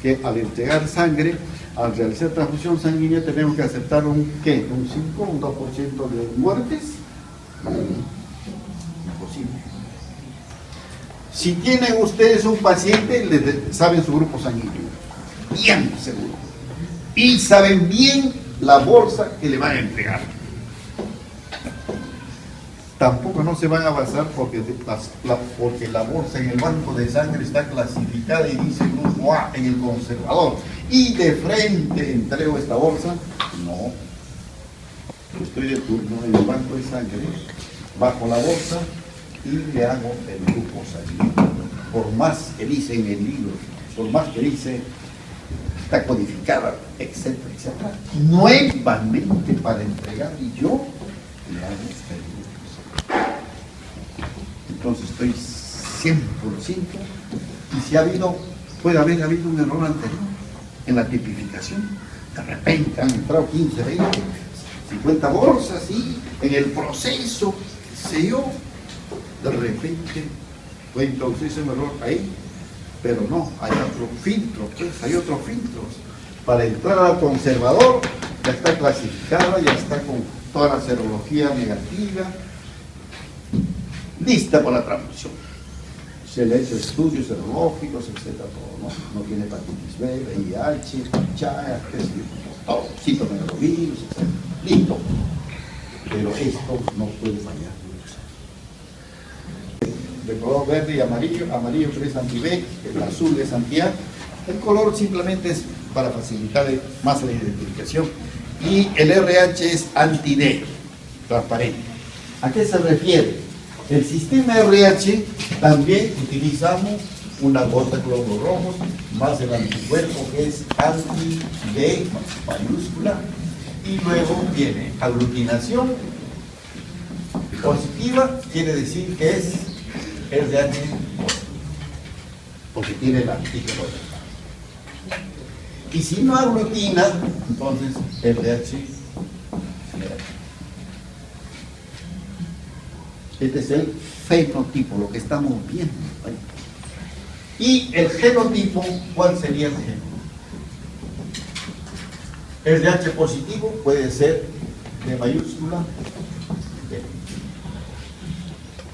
que al entregar sangre, al realizar transfusión sanguínea, tenemos que aceptar un 5, un 2% de muertes. Imposible. Si tienen ustedes un paciente, saben su grupo sanguíneo, bien seguro, y saben bien la bolsa que le van a entregar. Tampoco no se van a basar porque la bolsa en el banco de sangre está clasificada y dice grupo A en el conservador, y de frente entrego esta bolsa. No, estoy de turno en el banco de sangre, bajo la bolsa y le hago el grupo sanguíneo. Por más que dice en el libro, por más que dice está codificada, etcétera, etcétera, nuevamente para entregar, y yo le hago el grupo. Entonces estoy 100%, y si puede haber habido un error anterior en la tipificación. De repente han entrado 15, 20, 50 bolsas, y en el proceso, qué sé yo, de repente fue entonces un error ahí, pero no, hay otro filtro, pues hay otros filtros. Para entrar al conservador ya está clasificada, ya está con toda la serología negativa, lista por la transfusión. Se le ha hecho estudios serológicos, etcétera, todo, ¿no? No tiene hepatitis B, VIH, chaya, todo, citomegalovirus, etcétera. Listo. Pero esto no puede fallar. De color verde y amarillo, amarillo es anti-B, el azul es anti-A. El color simplemente es para facilitar más la identificación. Y el RH es anti-D, transparente. ¿A qué se refiere? El sistema RH también utilizamos una gota de glóbulos rojos más el anticuerpo que es anti-B mayúscula, y luego viene aglutinación positiva, quiere decir que es RH positivo, porque tiene el antígeno. Y si no aglutina, entonces RH negativo. Este es el fenotipo, lo que estamos viendo. Y el genotipo, ¿cuál sería el genotipo? RH positivo puede ser D mayúscula, D.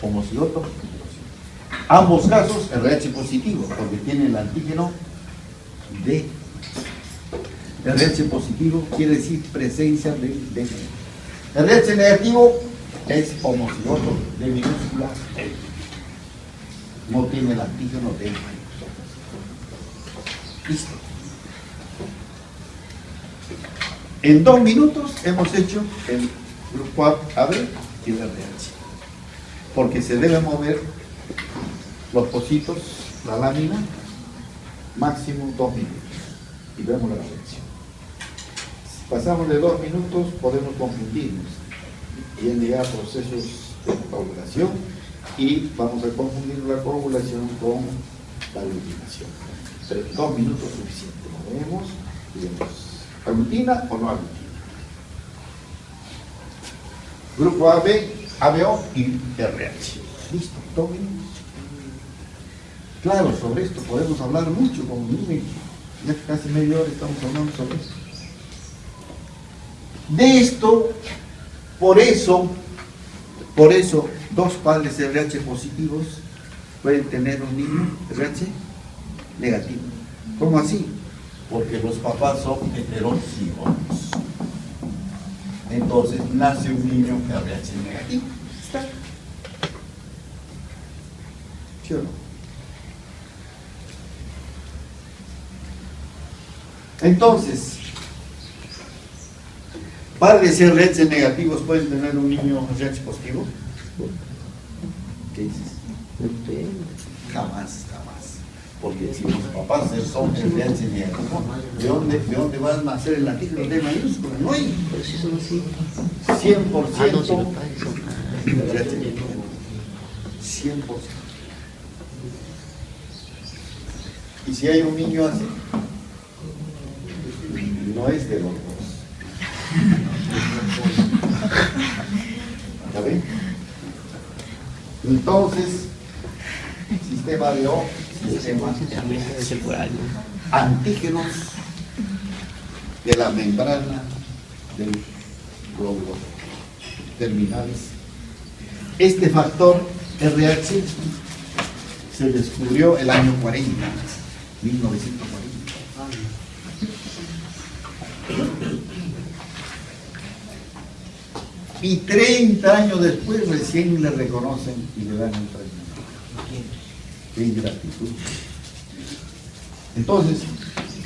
Homocigoto. Ambos casos RH positivo, porque tiene el antígeno D. RH positivo quiere decir presencia de D. RH negativo es homocigoto de minúscula E. No tiene el antígeno D. Listo. En 2 minutos hemos hecho el grupo AB y el RH. Porque se debe mover los pocitos, la lámina, máximo 2 minutos. Y vemos la reacción. Si pasamos de 2 minutos, podemos confundirnos y llegar a procesos de coagulación y vamos a confundir la coagulación con la aglutinación. Pero 2 minutos suficiente. Lo vemos y vemos. ¿Aglutina o no aglutina? Grupo AB, ABO y RH. Listo, 2 minutos. Claro, sobre esto podemos hablar mucho, como miren, ya casi media hora estamos hablando sobre esto. De esto, por eso, 2 padres RH positivos pueden tener un niño RH negativo. ¿Cómo así? Porque los papás son heterocigotos. Entonces nace un niño RH negativo. ¿Está? ¿Sí o no? Entonces, padres RH negativos pueden tener un niño RH positivo. ¿Qué dices? Depende. Jamás. Porque si los papás son RH negativos, ¿de dónde va a nacer el antígeno D mayúscula? No hay. Pero si son así. 100%. No, si los padres son RH negativo. 100%. Y si hay un niño así, no es de los dos. ¿Ya ven? Entonces, sistema de O, sistema también debe ser por algo. antígenos de la membrana del glóbulo terminales. Este factor RH se descubrió el año 40, 1940. Y 30 años después recién le reconocen y le dan un premio. ¡Qué ingratitud! Entonces,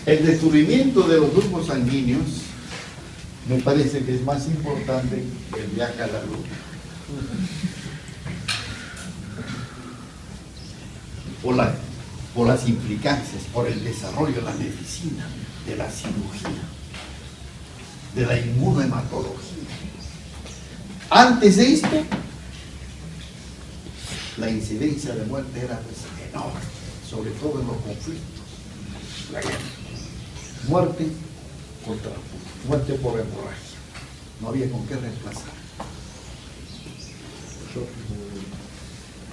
el descubrimiento de los grupos sanguíneos me parece que es más importante que el viaje a la luna. Por las implicancias, por el desarrollo de la medicina, de la cirugía, de la inmunohematología. Antes de esto, la incidencia de muerte era pues enorme, sobre todo en los conflictos, la guerra. Muerte por hemorragia. No había con qué reemplazar.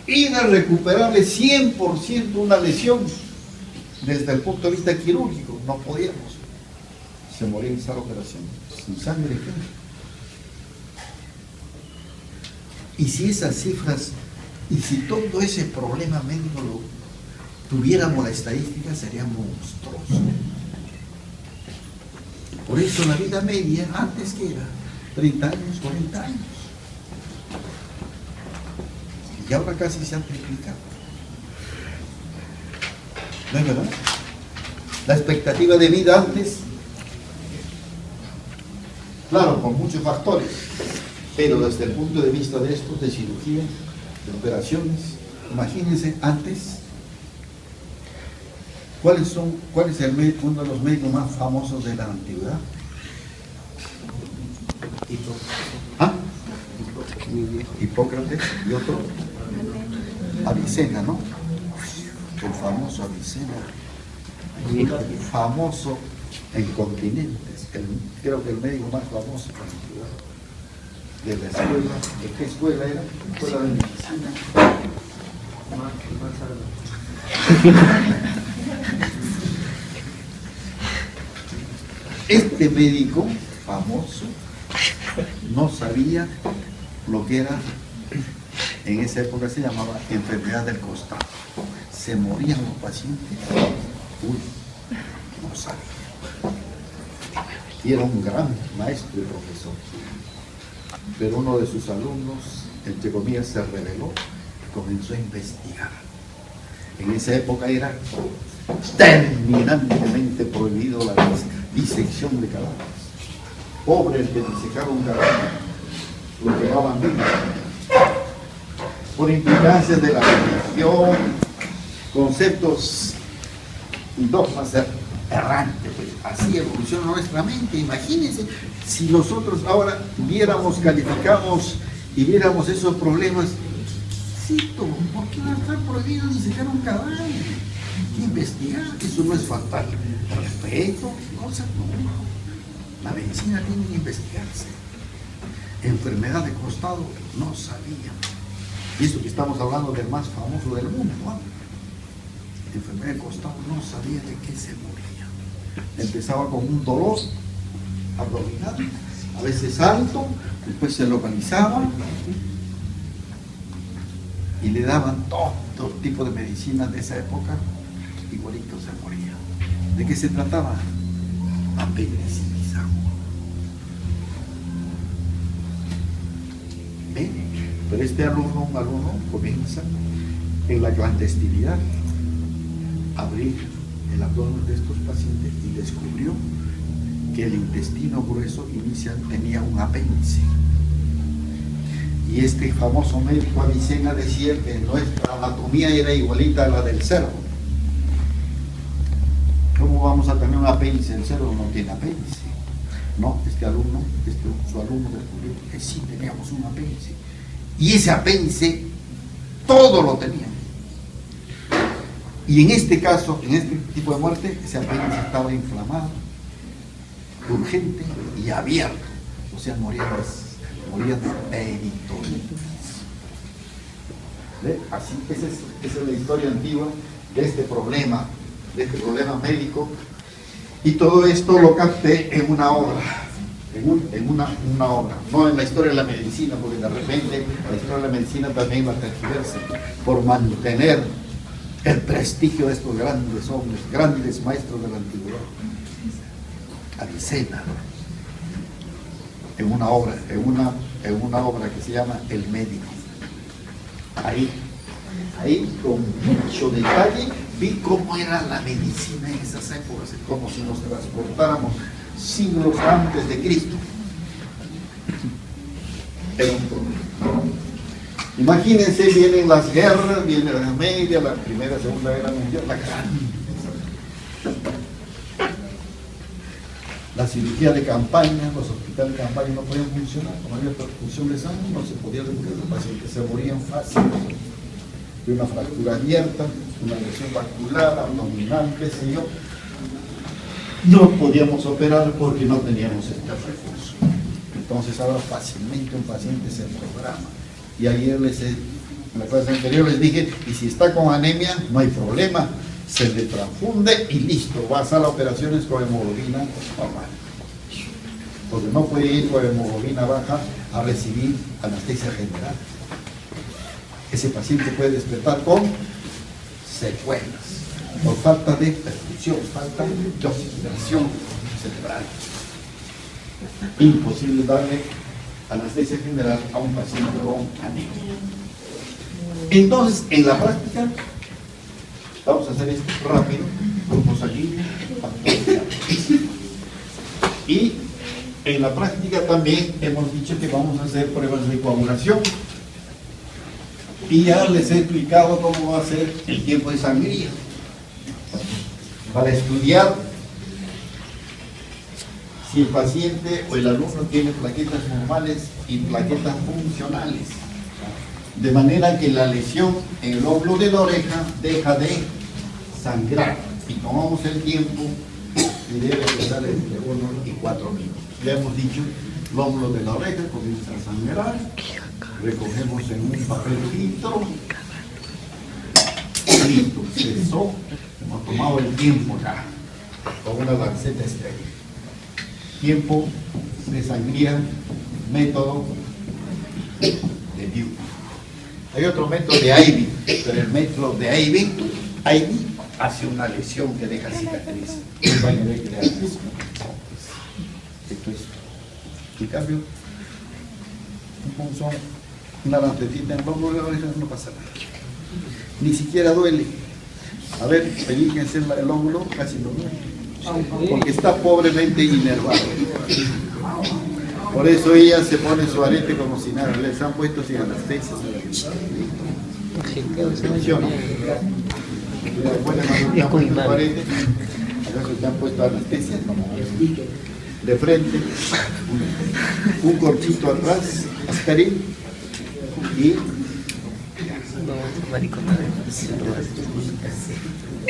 Irrecuperable 100% una lesión desde el punto de vista quirúrgico. No podíamos. Se moría en esa operación. Sin sangre. Y si esas cifras, y si todo ese problema médico lo tuviéramos la estadística, sería monstruoso. Por eso la vida media, antes que era 30 años, 40 años. Y ahora casi se han triplicado. ¿No es verdad? La expectativa de vida antes, claro, con muchos factores, pero desde el punto de vista de estos, de cirugía, de operaciones, imagínense antes, ¿cuál es uno de los médicos más famosos de la antigüedad? ¿Ah? Hipócrates y otro, Avicena, ¿no? El famoso Avicena, famoso en continentes, creo que el médico más famoso de la escuela. ¿De qué escuela era? Escuela de medicina. Este médico famoso no sabía lo que era, en esa época se llamaba enfermedad del costado. Se morían los pacientes, no sabía. Y era un gran maestro y profesor. Pero uno de sus alumnos, entre comillas, se rebeló y comenzó a investigar. En esa época era terminantemente prohibido la disección de cadáveres. Pobre el que disecaba un cadáver, lo quemaban vivo. Por implicancias de la religión, conceptos y dogmas errantes, pues así evoluciona nuestra mente. Imagínense si nosotros ahora viéramos, calificamos y viéramos esos problemas. ¿Por qué va a estar prohibido disecar un cadáver? Hay que investigar, eso no es faltar respeto, cosas no. La medicina tiene que investigarse. Enfermedad de costado, no sabía. Y eso que estamos hablando del más famoso del mundo, ¿no? Enfermedad de costado, no sabía de qué se moría. Empezaba con un dolor abdominal, a veces alto, después se localizaba y le daban todo tipo de medicinas de esa época, igualito se moría. ¿De qué se trataba? Apendicitis. ¿Ven? Pero este alumno comienza en la clandestinidad a abrir el abdomen de estos pacientes y descubrió que el intestino grueso inicial tenía un apéndice. Y este famoso médico Avicena decía que nuestra anatomía era igualita a la del cerdo. ¿Cómo vamos a tener un apéndice? El cerdo no tiene apéndice. No, su alumno descubrió que sí teníamos un apéndice. Y ese apéndice, todo lo tenía. Y en este caso, en este tipo de muerte, ese apéndice estaba inflamado, urgente y abierto. O sea, morían de peritonitis. Así, esa es la historia antigua de este problema médico. Y todo esto lo capté en una obra, en una obra, no en la historia de la medicina, porque de repente la historia de la medicina también va a tergiversarse por mantener el prestigio de estos grandes hombres, grandes maestros de la antigüedad. Avicena, en una obra que se llama El Médico. Ahí con mucho detalle vi cómo era la medicina en esas épocas, como si nos transportáramos siglos antes de Cristo. Era un problema. Imagínense, vienen las guerras, viene la Guerra Media, la Primera, Segunda Guerra Mundial, la cirugía de campaña, los hospitales de campaña no podían funcionar, no había perfusión de sangre, no se podía recuperar, los pacientes se morían fácil de una fractura abierta, una lesión vascular, abdominal, qué sé yo. No podíamos operar porque no teníamos este recurso. Entonces ahora fácilmente un paciente se programa. Y ayer en la clase anterior les dije, y si está con anemia, no hay problema, se le transfunde y listo, va a hacer operaciones con hemoglobina normal. Porque no puede ir con hemoglobina baja a recibir anestesia general. Ese paciente puede despertar con secuelas, por falta de perfusión, falta de oxigenación cerebral. Imposible darle anestesia general a un paciente con anemia. Entonces, en la práctica, vamos a hacer esto rápido, grupos allí, y en la práctica también hemos dicho que vamos a hacer pruebas de coagulación. Y ya les he explicado cómo va a ser el tiempo de sangría. Para estudiar si el paciente o el alumno tiene plaquetas normales y plaquetas funcionales. De manera que la lesión en el óvulo de la oreja deja de sangrar. Y tomamos el tiempo y debe estar entre 1 y 4 minutos. Ya hemos dicho, el óvulo de la oreja comienza a sangrar. Recogemos en un papel filtro, listo, cesó, hemos tomado el tiempo ya, con una lanceta estéril. Tiempo de sangría método de View. Hay otro método de Ivy, pero el método de Ivy hace una lesión que deja cicatriz. Esto es. En cambio, un punzón, una lantecita en el hombro, no pasa nada. Ni siquiera duele. A ver, pelíquense el hombro, casi no duele. Porque está pobremente inervado. Por eso ella se pone su arete como si nada, les han puesto sin anestesia. Funciona. Es muy mal. ¿Acaso te han puesto anestesia? De frente, un corchito atrás, aspirín y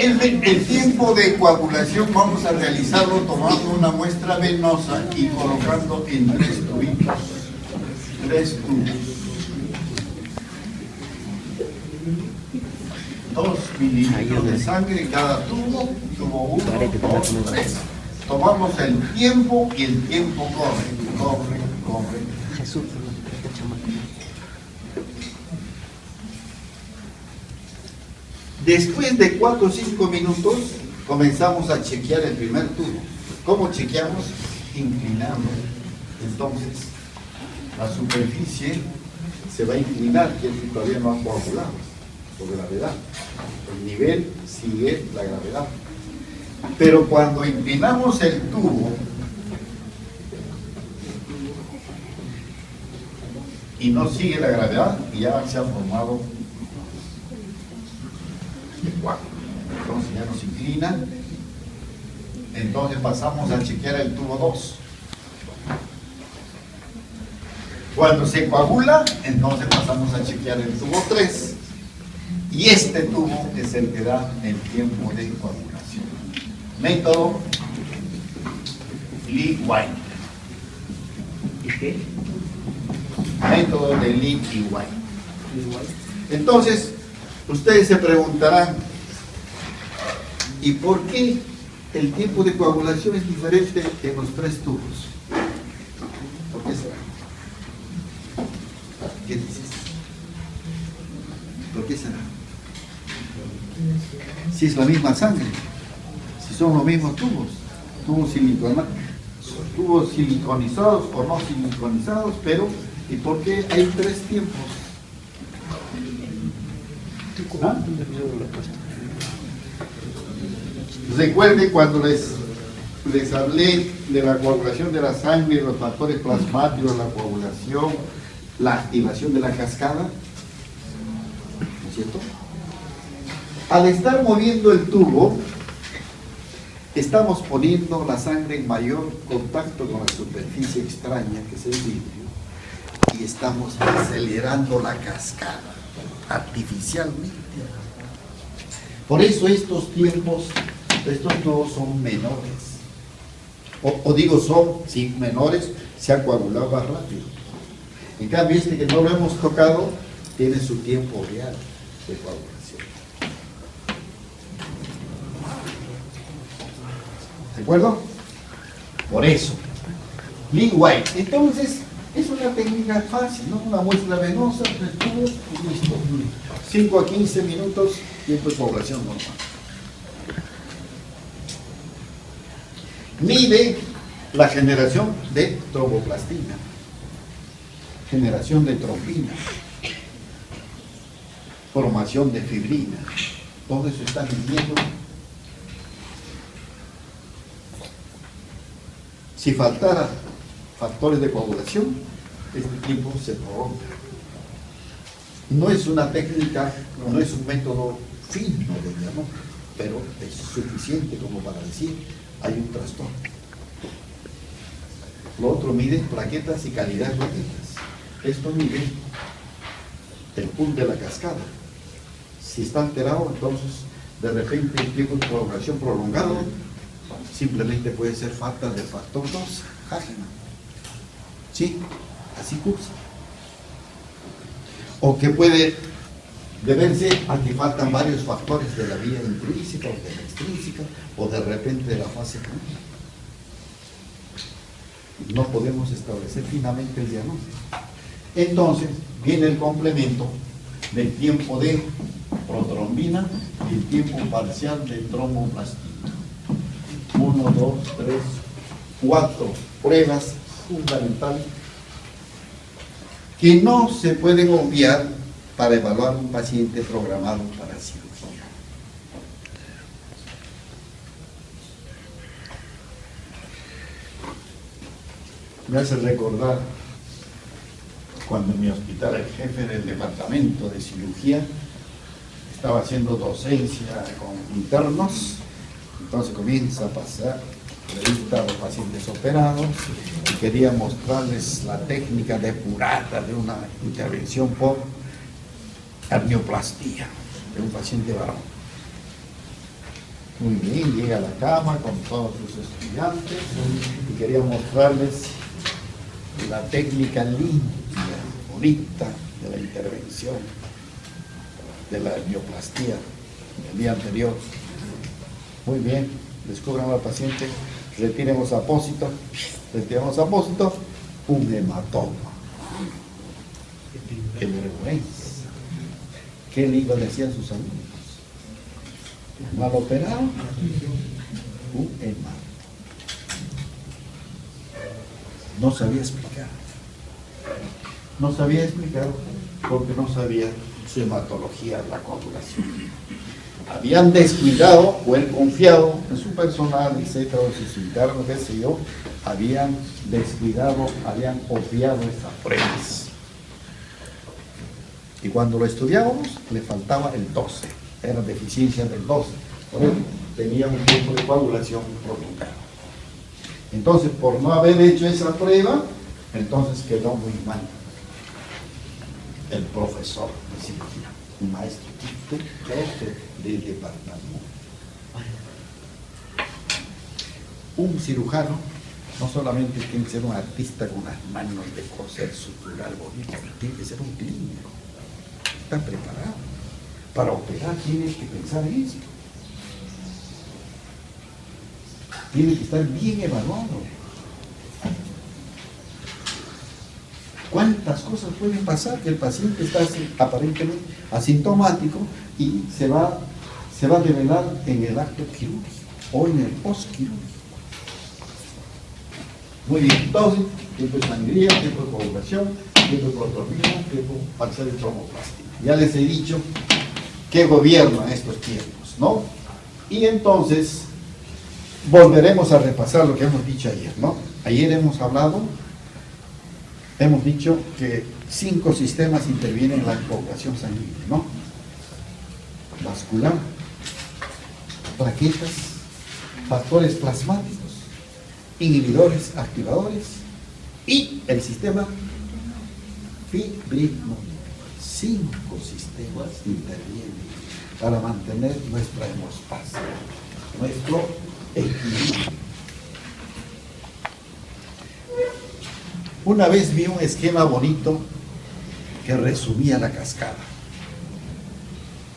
el tiempo de coagulación vamos a realizarlo tomando una muestra venosa y colocando en 3 tubitos. 3 tubos. 2 mililitros de sangre en cada tubo, tubo 1, 2, 3. Tomamos el tiempo y el tiempo corre. Jesús, Después de 4 o 5 minutos comenzamos a chequear el primer tubo. ¿Cómo chequeamos? Inclinando. Entonces, la superficie se va a inclinar, que todavía no ha coagulado por gravedad. El nivel sigue la gravedad. Pero cuando inclinamos el tubo y no sigue la gravedad, ya se ha formado el coágulo. Entonces ya nos inclina. Entonces pasamos a chequear el tubo 2. Cuando se coagula, entonces pasamos a chequear el tubo 3. Y este tubo es el que da el tiempo de coagulación. Método Lee White. ¿Y qué? Método de Lee y White. Entonces, ustedes se preguntarán, ¿y por qué el tiempo de coagulación es diferente en los 3 tubos? ¿Por qué será? ¿Qué dices? ¿Por qué será? Si es la misma sangre, si son los mismos tubos, tubos siliconizados o no siliconizados, pero ¿y por qué hay 3 tiempos? ¿Ah? Recuerden cuando les hablé de la coagulación de la sangre, los factores plasmáticos, la coagulación, la activación de la cascada, ¿no es cierto? Al estar moviendo el tubo, estamos poniendo la sangre en mayor contacto con la superficie extraña, que es el vidrio, y estamos acelerando la cascada artificialmente. Por eso estos tiempos, estos tubos son menores. Son menores, se han coagulado más rápido. En cambio, este que no lo hemos tocado, tiene su tiempo real de coagulación. ¿De acuerdo? Por eso. Lee White. Entonces, es una técnica fácil, ¿no? Una muestra venosa, 3 tubos y listo. 5 a 15 minutos, tiempo de coagulación normal. Mide la generación de tromboplastina, generación de trombina, formación de fibrina. Todo eso está midiendo. Si faltara factores de coagulación, este tiempo se prolonga. No es una técnica, no es un método fino, digamos, pero es suficiente como para decir hay un trastorno. Lo otro mide plaquetas y calidad de plaquetas. Esto mide el pool de la cascada. Si está alterado, entonces de repente el tiempo de coagulación prolongado simplemente puede ser falta del factor 2, Hageman. ¿Sí? Así cursa. O que puede deberse a que faltan varios factores de la vía intrínseca o de la extrínseca, o de repente de la fase clínica. no podemos establecer finamente el diagnóstico. Entonces, viene el complemento del tiempo de protrombina y el tiempo parcial de tromboplastina. 1, 2, 3, 4 pruebas fundamentales que no se pueden obviar para evaluar un paciente programado para cirugía. Me hace recordar cuando en mi hospital el jefe del departamento de cirugía estaba haciendo docencia con internos, entonces comienza a pasar revista a los pacientes operados y quería mostrarles la técnica depurada de una intervención por hernioplastia de un paciente varón. Muy bien, llega a la cama con todos sus estudiantes y quería mostrarles la técnica limpia, bonita de la intervención de la hernioplastia el día anterior. Muy bien, descubran al paciente, retiremos apósito, un hematoma. ¡Qué vergüenza! ¿Qué le iba a decir a sus amigos? Mal operado, un hematoma. No sabía explicar. No sabía explicar porque no sabía su hematología, la coagulación. Habían descuidado o él confiado en su personal, etcétera, o sus internos, qué sé yo, habían descuidado, habían obviado estas pruebas. Y cuando lo estudiábamos, le faltaba el 12, era deficiencia del 12, por eso tenía un tiempo de coagulación prolongado. Entonces, por no haber hecho esa prueba, entonces quedó muy mal el profesor de cirugía, un maestro del departamento. Un cirujano no solamente tiene que ser un artista con las manos de coser, suturar bonito, tiene que ser un clínico. Está preparado. Para operar tiene que pensar en eso. Tiene que estar bien evaluado. ¿Cuántas cosas pueden pasar? Que el paciente está aparentemente asintomático y se va a develar en el acto quirúrgico o en el postquirúrgico. Muy bien, entonces, tiempo de sangría, tiempo de coagulación, tiempo de protrombina, tiempo parcial de tromboplastina. Ya les he dicho que gobiernan estos tiempos, ¿no? Y entonces, volveremos a repasar lo que hemos dicho ayer, ¿no? Ayer hemos dicho que 5 sistemas intervienen en la coagulación sanguínea, ¿no? Vascular, plaquetas, factores plasmáticos, inhibidores, activadores y el sistema fibrinolítico. 5 sistemas intervienen para mantener nuestra hemostasia, nuestro equilibrio. Una vez vi un esquema bonito que resumía la cascada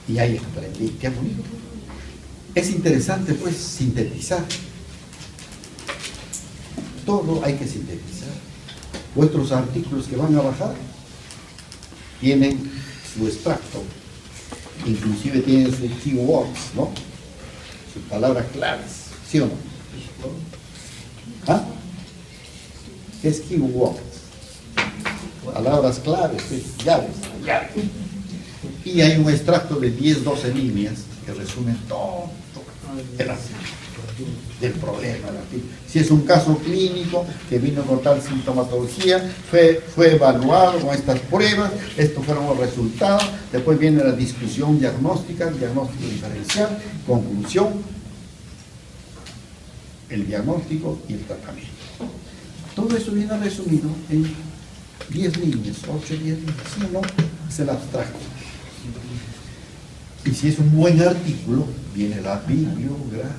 y ahí aprendí, qué bonito. Es interesante pues sintetizar. Todo hay que sintetizar. Vuestros artículos que van a bajar tienen su extracto, inclusive tienen sus keywords, ¿no? Sus palabras claves, ¿sí o no? ¿Ah? ¿Qué es keywords? Palabras claves, llaves. Y hay un extracto de 10-12 líneas que resumen todo del problema. Si es un caso clínico que vino con tal sintomatología, fue evaluado con estas pruebas, estos fueron los resultados, después viene la discusión diagnóstica, el diagnóstico diferencial, conclusión, el diagnóstico y el tratamiento. Todo eso viene resumido en 10 líneas, 8-10 líneas, si no, es el abstracto. Y si es un buen artículo, viene la bibliografía.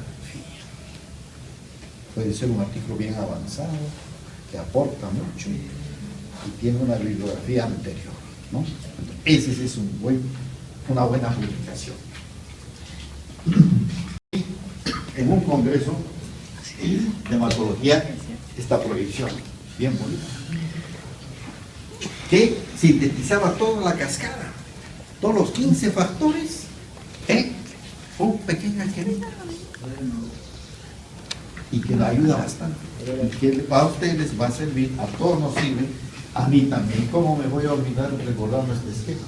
Puede ser un artículo bien avanzado, que aporta mucho y tiene una bibliografía anterior, ¿no? Ese es una buena publicación. En un congreso de hematología esta proyección, bien bonita, que sintetizaba toda la cascada, todos los 15 factores en un pequeño alquenito, y que la ayuda bastante, y que a ustedes va a servir, a todos nos sirve, a mí también. ¿Cómo me voy a olvidar recordando este esquema?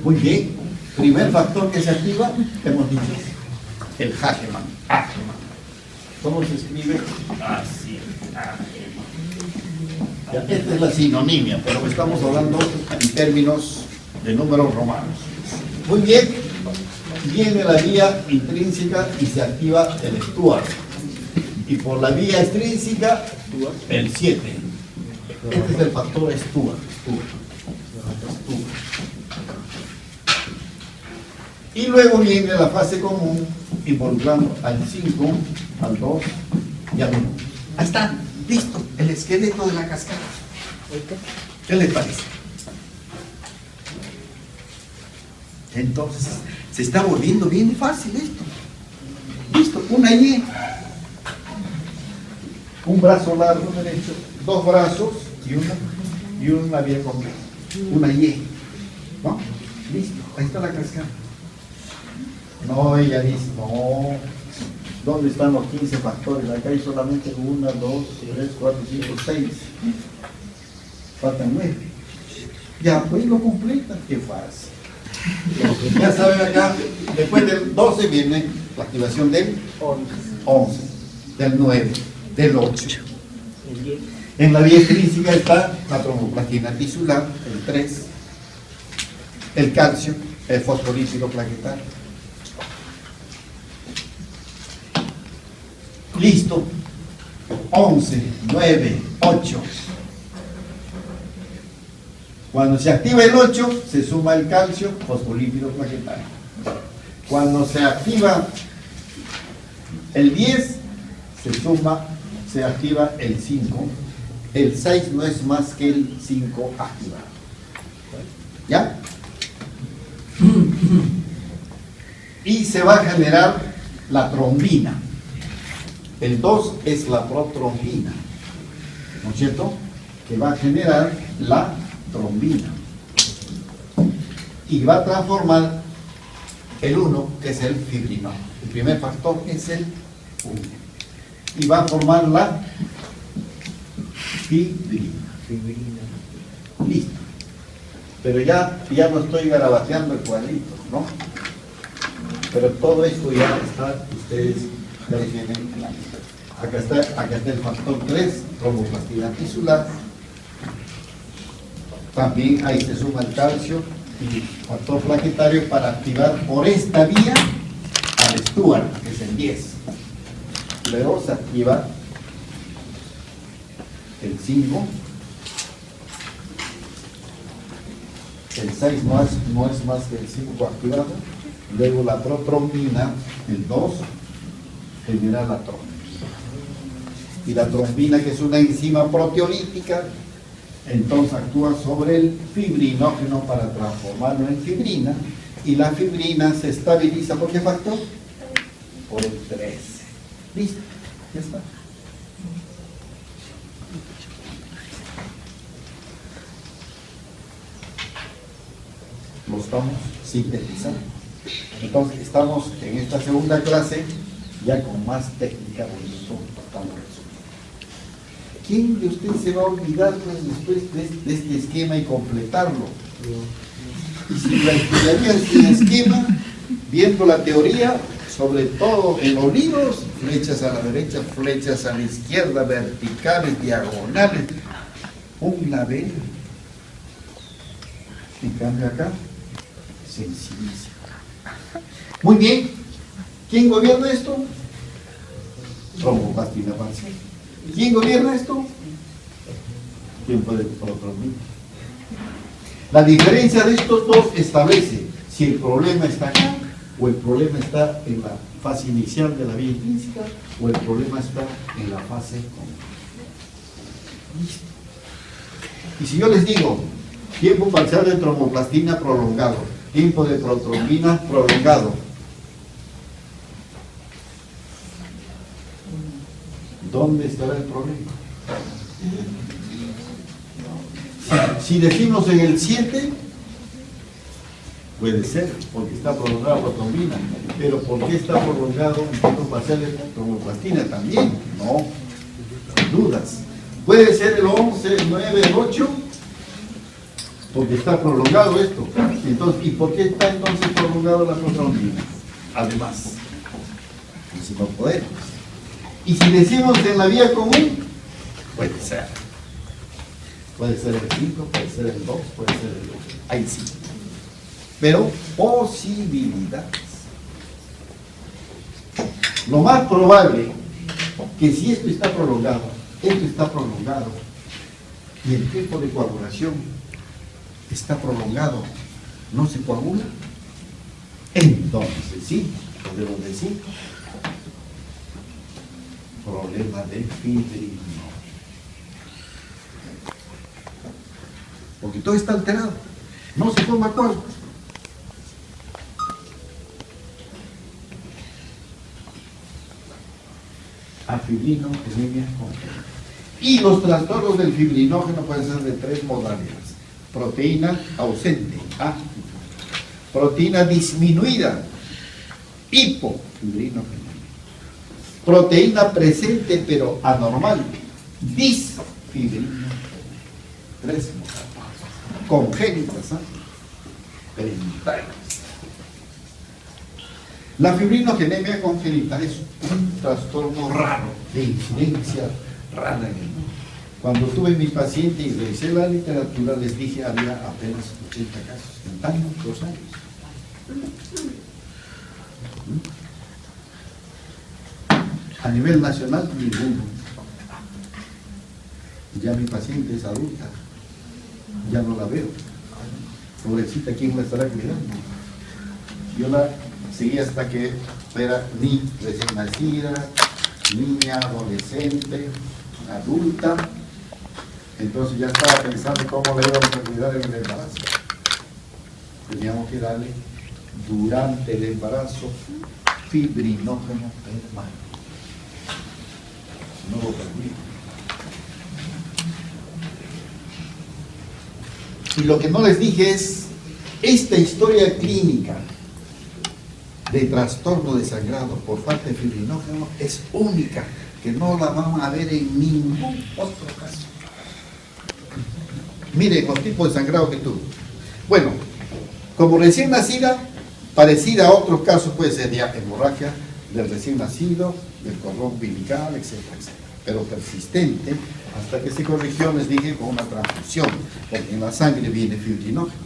Muy bien, primer factor que se activa, hemos dicho, el Hageman. ¿Cómo se escribe? Así, ya, esta es la sinonimia, pero estamos hablando en términos de números romanos. Muy bien, viene la vía intrínseca y se activa el Stuart. Y por la vía extrínseca, el 7. Este es el factor Stuart. Y luego viene la fase común, involucrando al 5, al 2 y al 1. Ahí está, listo, el esqueleto de la cascada. ¿Qué les parece? Entonces, se está volviendo bien fácil esto. Listo, una Y. Un brazo largo derecho, dos brazos y una vía completa. Una Y. ¿No? Listo, ahí está la cascada. No, ella dice, no. ¿Dónde están los 15 factores? Acá hay solamente 1, 2, 3, 4, 5, 6. Faltan 9. Ya, pues lo completan. Qué fácil. Ya saben acá, después del 12 viene la activación del 11, del 9, del 8. En la vía extrínseca está la tromboplastina tisular, el 3, el calcio, el fosfolípido plaquetario. Listo. 11, 9, 8. Cuando se activa el 8, se suma el calcio, fosfolípido plaquetario. Cuando se activa el 10, se activa el 5. El 6 no es más que el 5 activado. ¿Ya? Y se va a generar la trombina. El 2 es la protrombina, ¿no es cierto? Que va a generar la trombina. Y va a transformar el 1, que es el fibrinol. El primer factor es el 1. Y va a formar la fibrina. Listo. Pero ya no estoy garabateando el cuadrito, ¿no? Pero todo esto ya está, ustedes ya lo tienen en la lista. Acá está el factor 3, tromboplastina tisular. También ahí se suma el calcio y factor plaquetario para activar por esta vía al Stuart, que es el 10. Luego se activa el 5. El 6 no es más que el 5 activado. Luego la protrombina, el 2, genera la trombina. Y la trombina, que es una enzima proteolítica, entonces actúa sobre el fibrinógeno para transformarlo en fibrina, y la fibrina se estabiliza ¿por qué factor? Por el 13. Listo, ya está. Lo estamos sintetizando. Entonces estamos en esta segunda clase ya con más técnica, bonito, estamos resumiendo. ¿Quién de ustedes se va a olvidar pues, después de este esquema y completarlo? Y si la estudiaría sin esquema, viendo la teoría, sobre todo en los libros, flechas a la derecha, flechas a la izquierda, verticales, diagonales, un laberinto. En cambio acá, sencillísimo. Muy bien. ¿Quién gobierna esto? Tromboplastina parcial. ¿Quién gobierna esto? Tiempo de protrombina. La diferencia de estos dos establece si el problema está acá o el problema está en la fase inicial de la vía intrínseca o el problema está en la fase común. Listo. Y si yo les digo tiempo parcial de tromboplastina prolongado, tiempo de protrombina prolongado, ¿dónde estará el problema? Si decimos en el 7, puede ser, porque está prolongada la trombina. Pero ¿por qué está prolongado un basal tromboplastina también? No, sin dudas. Puede ser el 11, el 9, el 8, porque está prolongado esto. Entonces, ¿y por qué está entonces prolongado la protrombina? Además, si no podemos. Y si decimos en la vía común, puede ser. Puede ser el 5, puede ser el 2, puede ser el 8. Ahí sí. Pero posibilidades. Lo más probable que si esto está prolongado y el tiempo de coagulación está prolongado, no se coagula, entonces sí, podemos decir problema de fibrinogen. Porque todo está alterado, no se forma coágulo. Afibrinogenemia congénita. Y los trastornos del fibrinógeno pueden ser de 3 modalidades: proteína ausente, A; proteína disminuida, hipofibrinogénemia; proteína presente pero anormal, disfibrinogénemia. 3 modalidades congénitas, hereditarias. La fibrinogenemia congénita es un trastorno raro, de incidencia rara en el mundo. Cuando tuve mi paciente y revisé la literatura, les dije había apenas 80 casos en tantos años. A nivel nacional, ninguno. Ya mi paciente es adulta, ya no la veo. Pobrecita, ¿quién la estará cuidando? Yo la seguí hasta que era ni recién nacida, niña, adolescente, adulta. Entonces ya estaba pensando cómo le íbamos a cuidar en el embarazo. Teníamos que darle durante el embarazo fibrinógeno permanente. No lo permito. Y lo que no les dije es, esta historia clínica de trastorno de sangrado por falta de fibrinógeno es única, que no la vamos a ver en ningún otro caso. Miren los tipos de sangrado que tuvo. Bueno, como recién nacida, parecida a otros casos, puede ser ya hemorragia del recién nacido, del cordón umbilical, etcétera, etcétera. Pero persistente, hasta que se corrigió, les dije, con una transfusión, porque en la sangre viene fibrinógeno.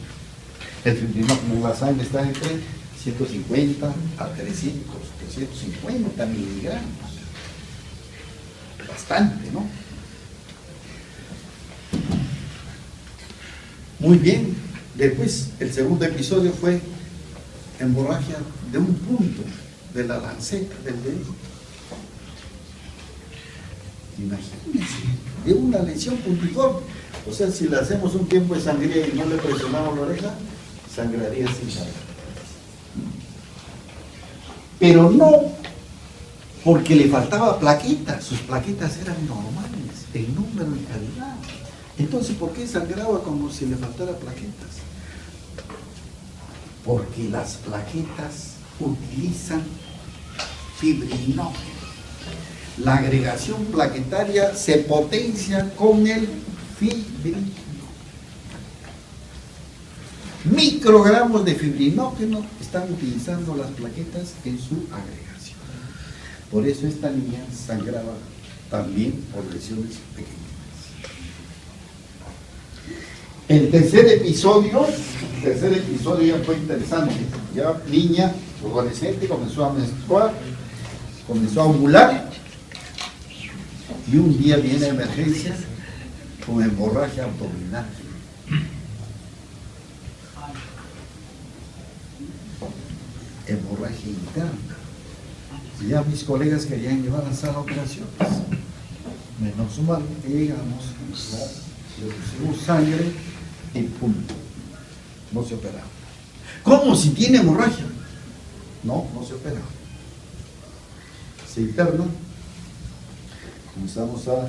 El fibrinógeno en la sangre está entre 150 a 350 miligramos. Bastante, ¿no? Muy bien. Después, el segundo episodio fue hemorragia de un punto de la lanceta del dedo. Imagínense, de una lesión puntiforme. O sea, si le hacemos un tiempo de sangría y no le presionamos la oreja, sangraría sin saber. Pero no porque le faltaba plaquetas, sus plaquetas eran normales, en número y calidad. Entonces, ¿por qué sangraba como si le faltara plaquetas? Porque las plaquetas utilizan fibrinógeno. La agregación plaquetaria se potencia con el fibrinógeno. Microgramos de fibrinógeno están utilizando las plaquetas en su agregación. Por eso esta niña sangraba también por lesiones pequeñas. El tercer episodio ya fue interesante. Ya niña, adolescente, comenzó a menstruar, comenzó a ovular, y un día viene emergencia con hemorragia abdominal. Hemorragia interna. Y ya mis colegas querían llevar a la sala de operaciones. Menos mal que llegamos, le pusimos sangre y punto. No se operaba. ¿Cómo si tiene hemorragia? No, no se operaba. Se interna. Comenzamos a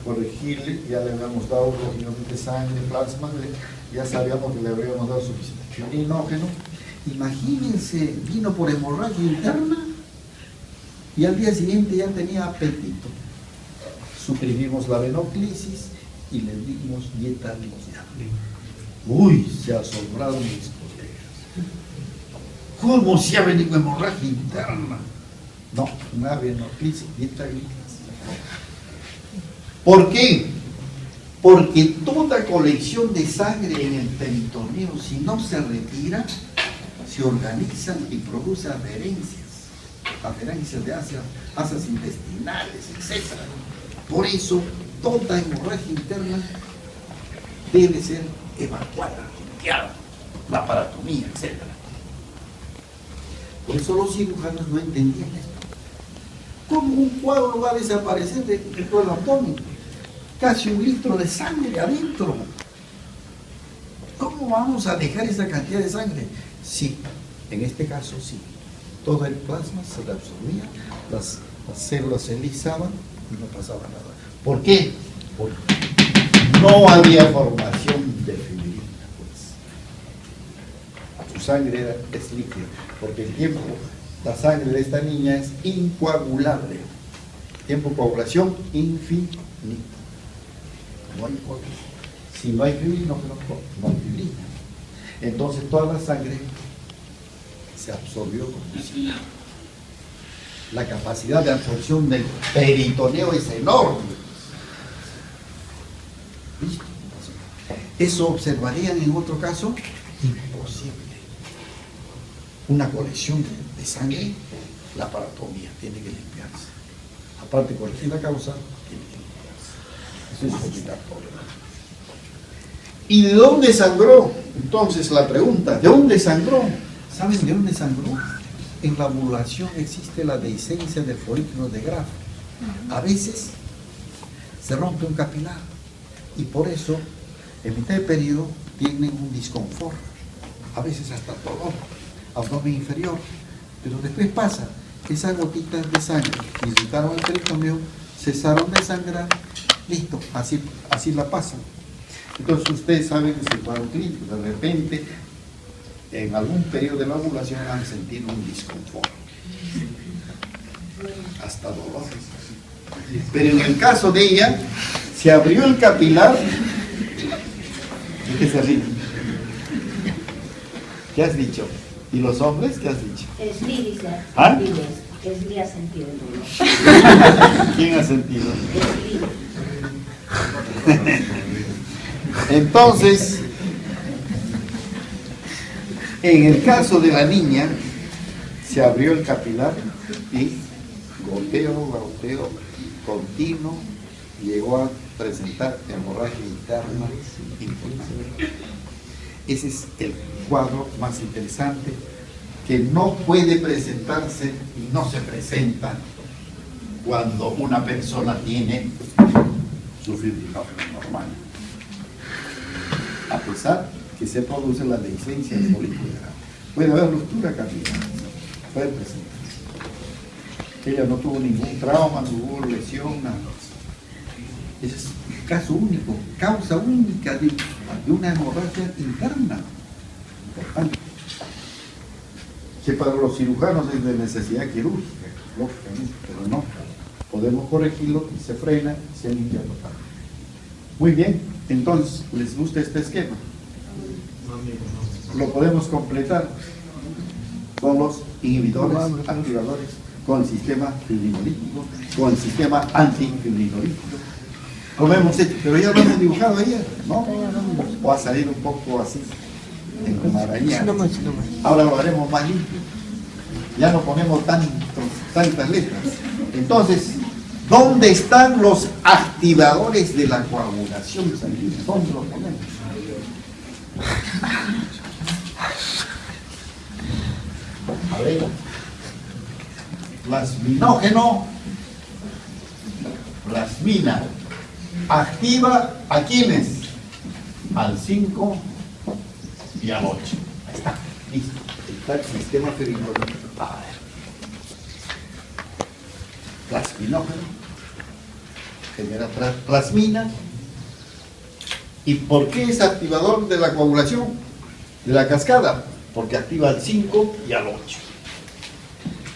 corregirle, ya le habíamos dado los iones de sangre, plasma, ya sabíamos que le habríamos dado suficiente fibrinógeno. Imagínense, vino por hemorragia interna y al día siguiente ya tenía apetito. Suprimimos la venoclisis y le dimos dieta líquida. Uy, se asombraron mis colegas. ¿Cómo se ha venido hemorragia interna? No, una venoclisis, dieta líquida. ¿Por qué? Porque toda colección de sangre en el peritoneo, si no se retira, se organizan y produce adherencias de asas intestinales, etc. Por eso, toda hemorragia interna debe ser evacuada, limpiada, la paratomía, etc. Por eso los cirujanos no entendían esto. ¿Cómo un coágulo va a desaparecer de todo el abdomen? Casi 1 litro de sangre adentro. ¿Cómo vamos a dejar esa cantidad de sangre? Sí, en este caso sí. Todo el plasma se absorbía, las células se lisaban y no pasaba nada. ¿Por qué? Porque no había formación de fibrina, pues. Su sangre es líquida, porque el tiempo, la sangre de esta niña es incoagulable. Tiempo de coagulación infinito. No hay coagulación. Si no hay fibrina, no hay fibrina. Entonces toda la sangre se absorbió como si nada. La capacidad de absorción del peritoneo es enorme. ¿Listo? ¿Eso observarían en otro caso? Imposible. Una colección de sangre, la paratomía tiene que limpiarse. Aparte, corregir la causa, tiene que limpiarse. Eso es obligatorio. ¿Y de dónde sangró? Entonces la pregunta, ¿de dónde sangró? ¿Saben de dónde sangró? En la ovulación existe la dehiscencia del folículo de Graf. A veces se rompe un capilar y por eso en mitad de periodo tienen un disconfort, a veces hasta dolor, abdomen inferior, pero después pasa que esas gotitas de sangre que irritaron el peritoneo cesaron de sangrar, listo, así la pasan. Entonces ustedes saben que es el cuadro clínico, de repente en algún periodo de la ovulación han sentido un disconfort, hasta dolor. Pero en el caso de ella, se abrió el capilar. ¿De qué se ríe? ¿Qué has dicho? ¿Y los hombres qué has dicho? Es dice. ¿Ah? Es ha sentido el dolor. ¿Quién ha sentido? Es Entonces, en el caso de la niña, se abrió el capilar y goteo continuo, llegó a presentar hemorragia interna importante. Ese es el cuadro más interesante, que no puede presentarse y no se presenta cuando una persona tiene su fibrinógeno normal, a pesar que se produce la dehiscencia del folículo de Graf. Puede haber ruptura capilar, puede presentarse. Ella no tuvo ningún trauma, no hubo lesión, nada. Ese es un caso único, causa única de una hemorragia interna. Importante. Que para los cirujanos es de necesidad quirúrgica, lógicamente, pero no. Podemos corregirlo, se frena, se limpia totalmente. Muy bien, entonces, ¿les gusta este esquema? Lo podemos completar con los inhibidores, activadores, con el sistema fibrinolítico, con el sistema antifibrinolítico. Como hemos hecho, pero ya lo hemos dibujado ayer, ¿no? O ha salido un poco así, enmarañado. Ahora lo haremos más limpio. Ya no ponemos tantas letras. Entonces, ¿dónde están los activadores de la coagulación sanguínea? ¿Dónde los ponemos? A ver, plasminógeno, plasmina, activa a quiénes, al 5 y al 8. Ahí está, listo. Está el sistema fibrinolítico. A ver, plasminógeno, genera plasmina. ¿Y por qué es activador de la coagulación? De la cascada, porque activa al 5 y al 8.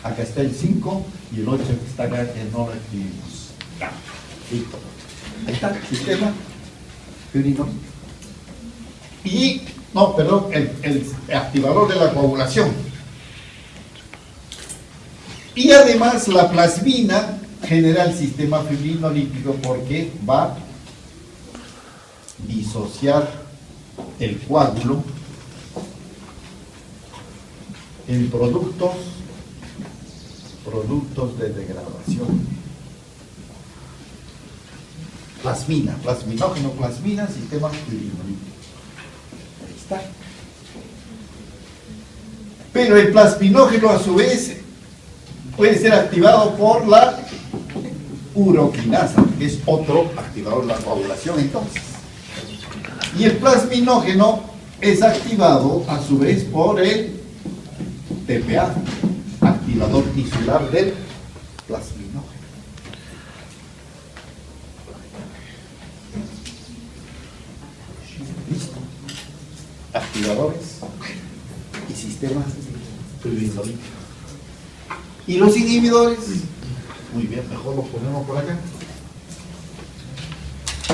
Acá está el 5 y el 8 que está acá que no lo activamos. Ya, listo. Ahí está el sistema fibrino. Y, no, perdón, el activador de la coagulación. Y además la plasmina genera el sistema fibrinolítico porque va a disociar el coágulo en productos de degradación. Plasmina, plasminógeno, plasmina, sistema fibrinolítico. Ahí está. Pero el plasminógeno a su vez puede ser activado por la uroquinasa, que es otro activador de la coagulación entonces. Y el plasminógeno es activado a su vez por el TPA, activador tisular del plasminógeno. Listo. Activadores y sistemas fibrinolíticos. ¿Y los inhibidores? Muy bien, mejor los ponemos por acá.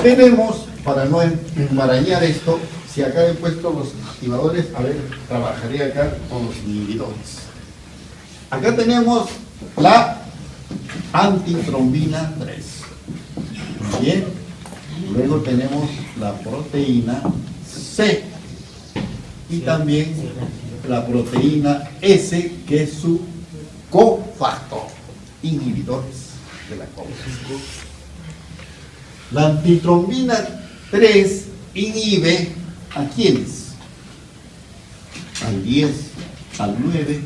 Tenemos, para no enmarañar esto, si acá he puesto los activadores, a ver, trabajaría acá con los inhibidores. Acá tenemos la antitrombina 3. Muy bien. Luego tenemos la proteína C. Y también la proteína S, que es su cofactor, inhibidores de la coagulación. La antitrombina 3 inhibe ¿a quiénes? Al 10, al 9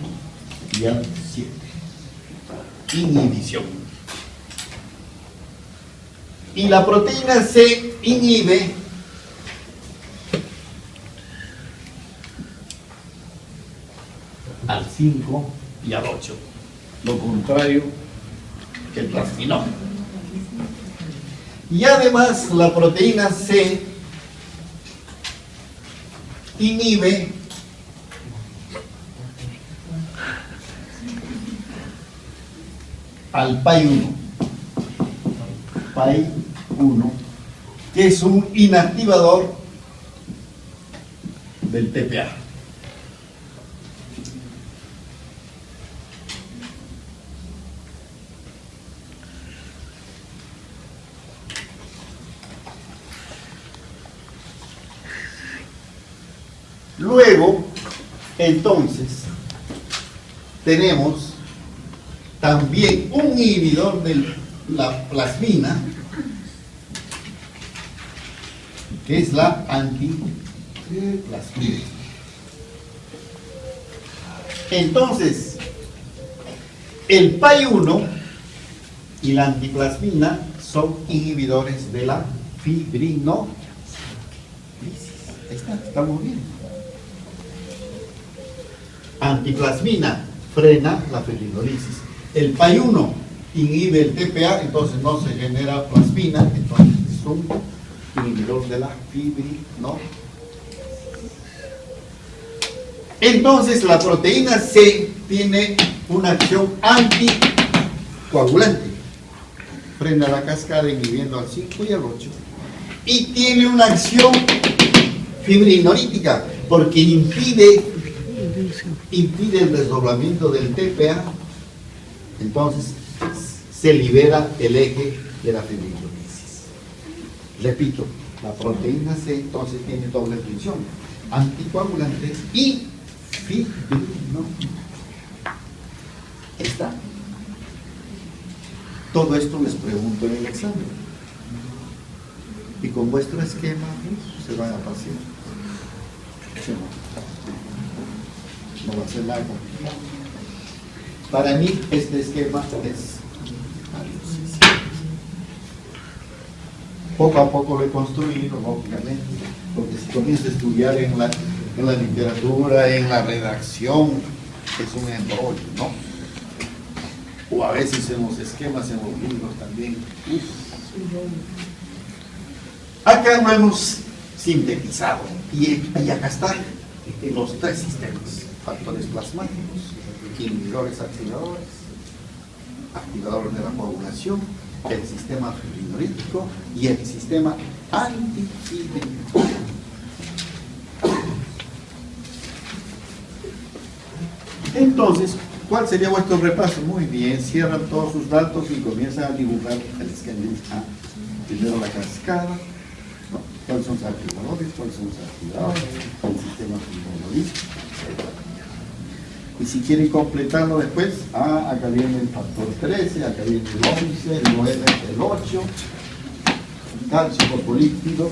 y al 7. Inhibición. Y la proteína C inhibe al 5 y al 8. Lo contrario que el plasminógeno. Y además la proteína C inhibe al PAI-1, que es un inactivador del TPA. Luego, entonces, tenemos también un inhibidor de la plasmina, que es la antiplasmina. Entonces, el PAI-1 y la antiplasmina son inhibidores de la fibrinolisis. Ahí está, estamos bien. Antiplasmina frena la fibrinolisis. El PAI-1 inhibe el TPA, entonces no se genera plasmina, entonces es un inhibidor de la fibrinolisis. Entonces la proteína C tiene una acción anticoagulante, frena la cascada inhibiendo al 5 y al 8, y tiene una acción fibrinolítica porque impide el desdoblamiento del TPA, entonces se libera el eje de la fibrinolisis. Repito, la proteína C entonces tiene doble función, anticoagulante y fibrinolítica. Está. Todo esto les pregunto en el examen. Y con vuestro esquema se van a pasear. No va a ser nada complicado. Para mí este esquema es valiosísimo. Poco a poco lo he construido, lógicamente, porque si comienzo a estudiar en la literatura, en la redacción, es un embrollo, ¿no? O a veces en los esquemas, en los libros también. Acá lo hemos sintetizado y acá están los tres sistemas: factores plasmáticos, inhibidores activadores, activadores de la coagulación, el sistema fibrinolítico y el sistema antifibrinoso. Entonces, ¿cuál sería vuestro repaso? Muy bien, cierran todos sus datos y comienzan a dibujar el esquema. Primero la cascada, ¿no? ¿Cuáles son los activadores? ¿Cuáles son los activadores? El sistema fibrinolítico. Y si quieren completarlo después, acá viene el factor 13, acá viene el 11, el 9, el 8, calcio fosfolípido,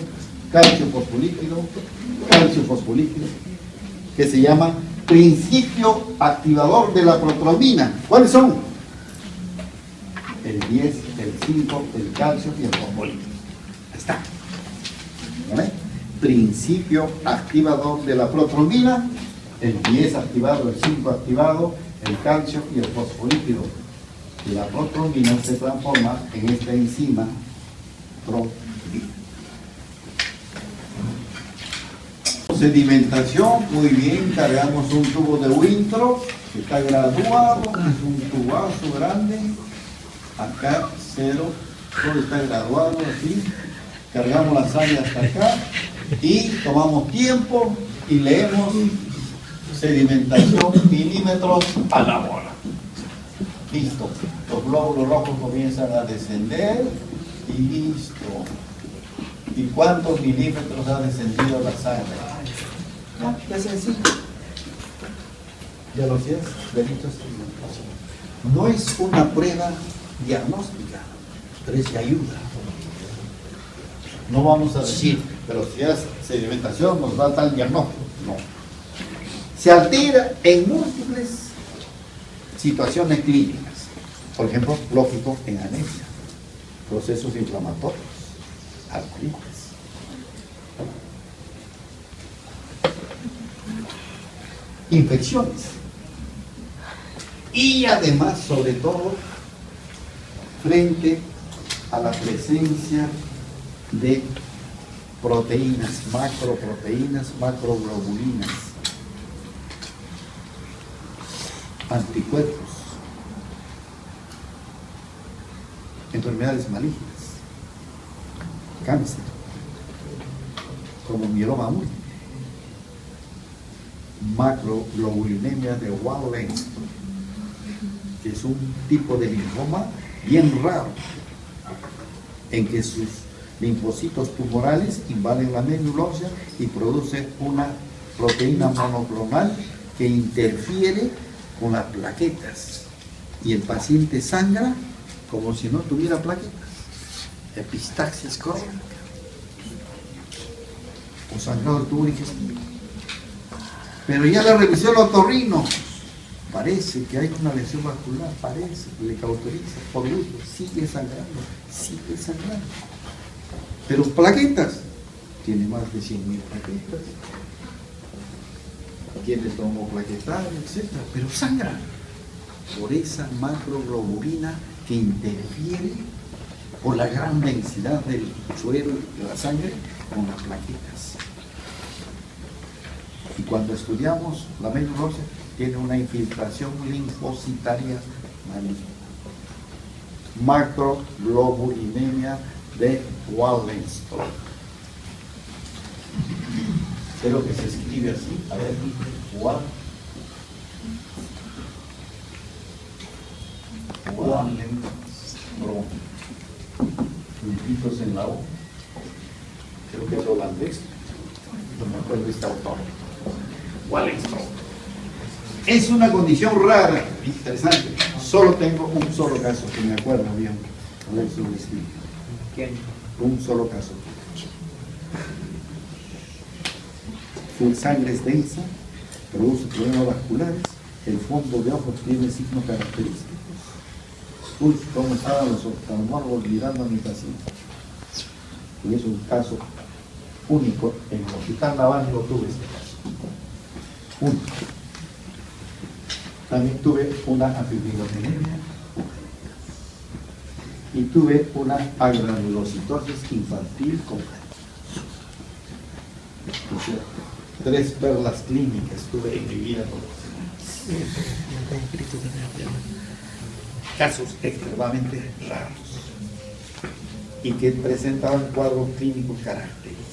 calcio fosfolípido, calcio fosfolípido, que se llama principio activador de la protrombina. ¿Cuáles son? El 10, el 5, el calcio y el fosfolípido. Ahí está. ¿Vale? Principio activador de la protrombina. El 10 activado, el 5 activado, el calcio y el fosfolípido. La protrombina se transforma en esta enzima protrombina. Sedimentación, muy bien, cargamos un tubo de Winthrop que está graduado, es un tubazo grande, acá cero, todo está graduado así, cargamos la sangre hasta acá y tomamos tiempo y leemos sedimentación milímetros a la hora. Listo, los glóbulos rojos comienzan a descender y listo. ¿Y cuántos milímetros ha descendido la sangre? Ya, es sencillo. Ya lo sabes, delitos. No es una prueba diagnóstica, pero es de ayuda. No vamos a decir, pero si es sedimentación nos va a dar el diagnóstico. No. Se altera en múltiples situaciones clínicas. Por ejemplo, lógico, en anemia, procesos inflamatorios, artritis. Infecciones. Y además, sobre todo, frente a la presencia de proteínas, macroglobulinas, anticuerpos, enfermedades malignas, cáncer, como mieloma múltiple, macroglobulinemia de Waldenström, que es un tipo de linfoma bien raro, en que sus linfocitos tumorales invaden la médula ósea y producen una proteína monoclonal que interfiere con las plaquetas, y el paciente sangra como si no tuviera plaquetas, epistaxis crónica o sangrado del tubo digestivo. Pero ya la revisión el otorrino, parece que hay una lesión vascular, parece, le cauteriza, por gusto, sigue sangrando. Pero plaquetas, tiene más de 100.000 plaquetas, tiene tomoplaquetario, etc. Pero sangra por esa macroglobulina que interfiere por la gran densidad del suero de la sangre con las plaquetas. Y cuando estudiamos la médula ósea, tiene una infiltración linfocitaria maligna. Macroglobulinemia de Waldenström. Es lo que se escribe así. A ver, Waldenström. Puntitos en la O. Creo que es holandés. No me acuerdo de este autor. Waldenström. Es una condición rara, interesante. Solo tengo un solo caso que me acuerdo bien. A ver si lo escribo. ¿Quién? Un solo caso. Su sangre es densa, produce problemas vasculares, el fondo de ojos tiene signos característicos. Uy, cómo estaban los oftalmólogos mirando a mi paciente. Y es un caso único. En el Hospital Naval no tuve este caso. Único. También tuve una anfibrinogenemia y tuve una agranulocitosis infantil completa. O sea, 3 perlas clínicas tuve en mi vida profesional. Casos extremadamente raros y que presentaban cuadros clínicos característicos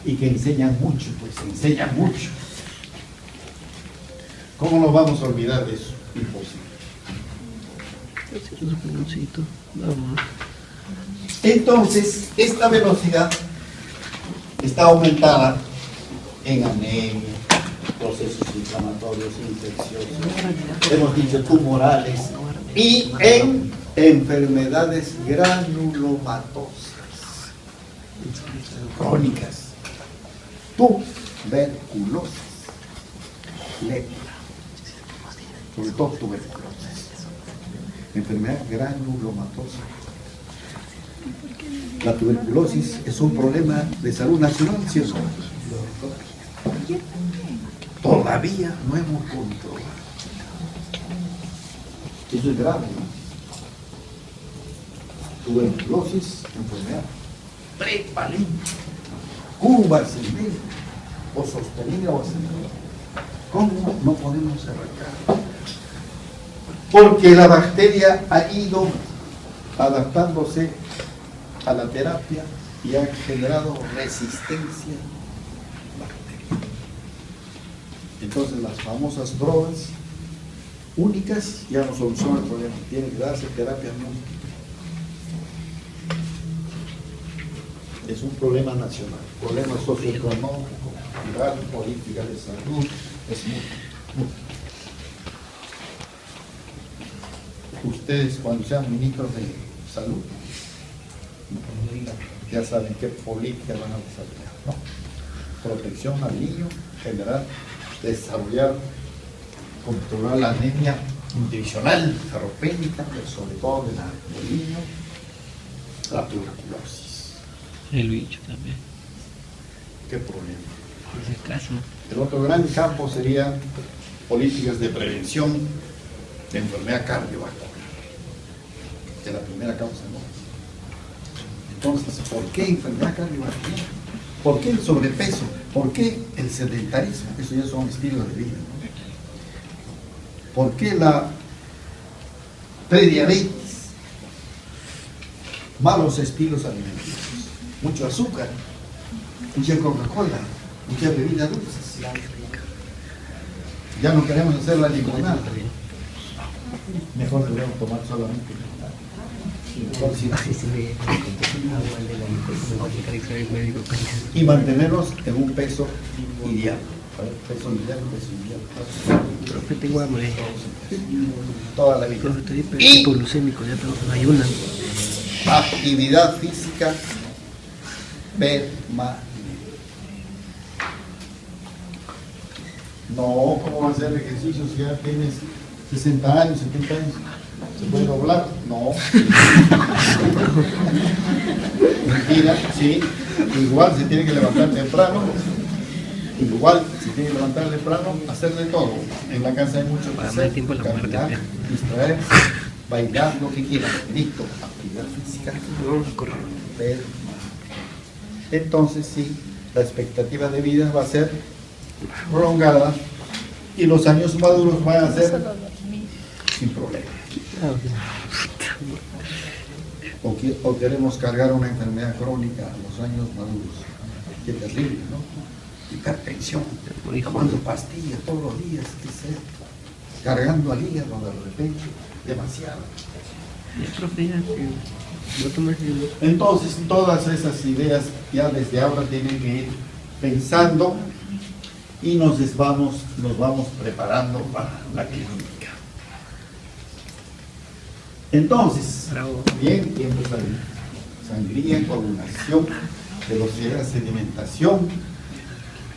y que enseñan mucho, pues enseñan mucho. ¿Cómo nos vamos a olvidar de eso? Imposible. Entonces, esta velocidad está aumentada en anemia, procesos inflamatorios, infecciosos, hemos dicho tumorales, y en enfermedades granulomatosas crónicas, tuberculosis, lepra, sobre todo tuberculosis, enfermedad granulomatosa. La tuberculosis es un problema de salud nacional, ¿sí o no? Todavía no hemos controlado. Eso es grave, ¿no? Tuberculosis, enfermedad prevalente, curvas en medio, o sostenida o ascendente. ¿Cómo no podemos arrancar? Porque la bacteria ha ido adaptándose a la terapia y ha generado resistencia bacteriana. Entonces las famosas drogas únicas ya no solucionan el problema, tiene que darse terapia múltiple. Es un problema nacional, problema socioeconómico, cultural, política de salud, es múltiple. Ustedes cuando sean ministros de salud ya saben qué política van a desarrollar, ¿no? Protección al niño, generar, desarrollar, controlar la anemia nutricional, ferropénica, pero sobre todo del niño, la tuberculosis. El bicho también. ¿Qué problema? En ese caso. El otro gran campo sería políticas de prevención de enfermedad cardiovascular, que es la primera causa de muerte. Entonces, ¿por qué enfermedad cardiovascular? ¿Por qué el sobrepeso? ¿Por qué el sedentarismo? Eso ya son estilos de vida, ¿no? ¿Por qué la prediabetes? Malos estilos alimenticios. Mucho azúcar, mucha Coca-Cola, muchas bebidas dulces. Ya no queremos hacer la limonada. Mejor deberíamos tomar solamente limonada. Y mantenernos en un peso ideal. Peso ideal, Profe, tengo hambre. toda la vida. Profe, estoy Y hipoglucémico, ya tengo ayunan. actividad física permanente. No, ¿cómo va a hacer ejercicio si ya tienes 60 años, 70 años? ¿Se puede doblar? No. Mentira, sí. Igual se tiene que levantar temprano. Igual se tiene que levantar temprano, hacer de todo. En la casa hay mucho que Para hacer. más tiempo la muerte, Caminar, distraerse, bailar, lo que quieran. Listo. Actividad física Vamos a correr. permanente. Entonces sí, la expectativa de vida va a ser prolongada y los años maduros van a ser sin problema. O queremos cargar una enfermedad crónica a los años maduros. Qué terrible, ¿no? Hipertensión, tomando pastillas todos los días, ¿qué es esto? Cargando al hígado de repente, demasiado. Profe, ya, no tomes el... Entonces, todas esas ideas ya desde ahora tienen que ir pensando y nos vamos preparando para la clínica. Entonces, Bravo. bien, tiempo sangría, coagulación, velocidad de sedimentación,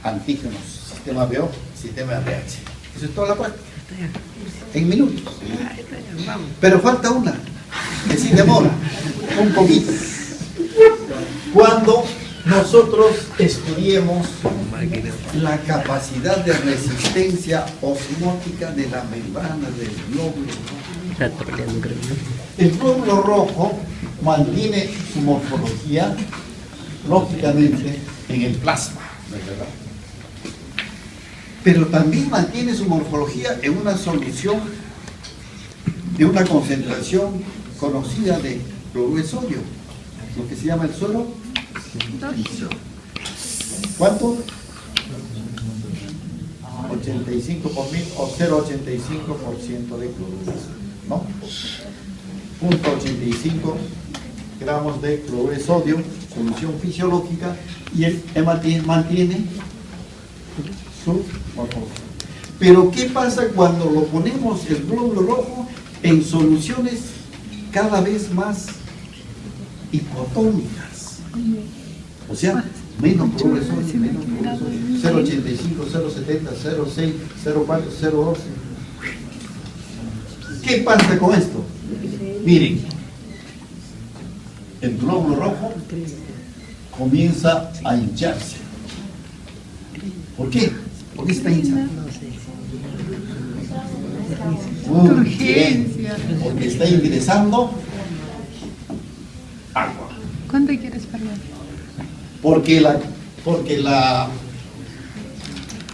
antígenos, sistema BO, sistema RH. Eso es toda la práctica, en minutos. Vamos. Pero falta una, que sí demora, un poquito. Cuando nosotros estudiemos la capacidad de resistencia osmótica de la membrana del glóbulo rojo. El glóbulo rojo mantiene su morfología, lógicamente, en el plasma, ¿verdad? Pero también mantiene su morfología en una solución de una concentración conocida de cloruro de sodio, lo que se llama el suelo. ¿Cuánto? 85 por mil o 0,85% de cloruro, ¿no? 0,85 gramos de cloruro de sodio, solución fisiológica, y él mantiene su morfología. Pero ¿qué pasa cuando lo ponemos el glóbulo rojo en soluciones cada vez más hipotónicas? O sea, menos cloruro de sodio, menos cloruro de sodio, 0,85, 0,70, 0,6, 0,4, 0,12. ¿Qué pasa con esto? Miren, el glóbulo rojo comienza a hincharse. ¿Por qué? ¿Por qué está hinchado? Muy bien, porque está ingresando agua. ¿Cuánto quieres perder? Porque la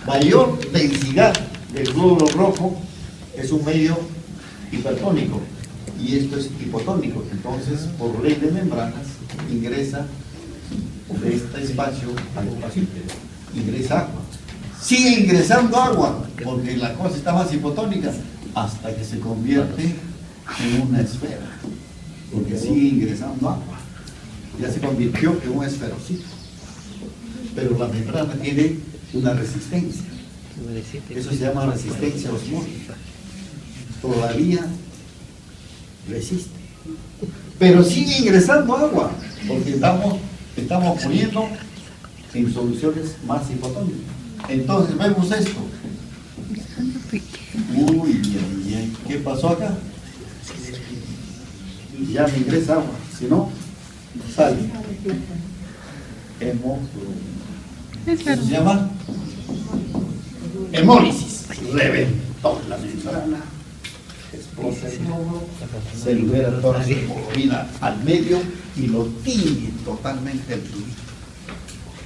mayor densidad del glóbulo rojo es un medio hipertónico y esto es hipotónico. Entonces, por ley de membranas, ingresa de este espacio al espacio, ingresa agua. Sigue ingresando agua porque la cosa está más hipotónica hasta que se convierte en una esfera, porque sigue ingresando agua. Ya se convirtió en un esferocito. Pero la membrana tiene una resistencia. Eso se llama resistencia osmótica. Todavía resiste. Pero sigue ingresando agua, porque estamos poniendo en soluciones más hipotónicas. Entonces vemos esto. Uy, bien. ¿Qué pasó acá? Ya me ingresa agua, si no, sale. Eso se llama hemólisis. Reventó la membrana, explota el glóbulo, se libera toda la hemoglobina al medio y lo tiñe totalmente el tubito.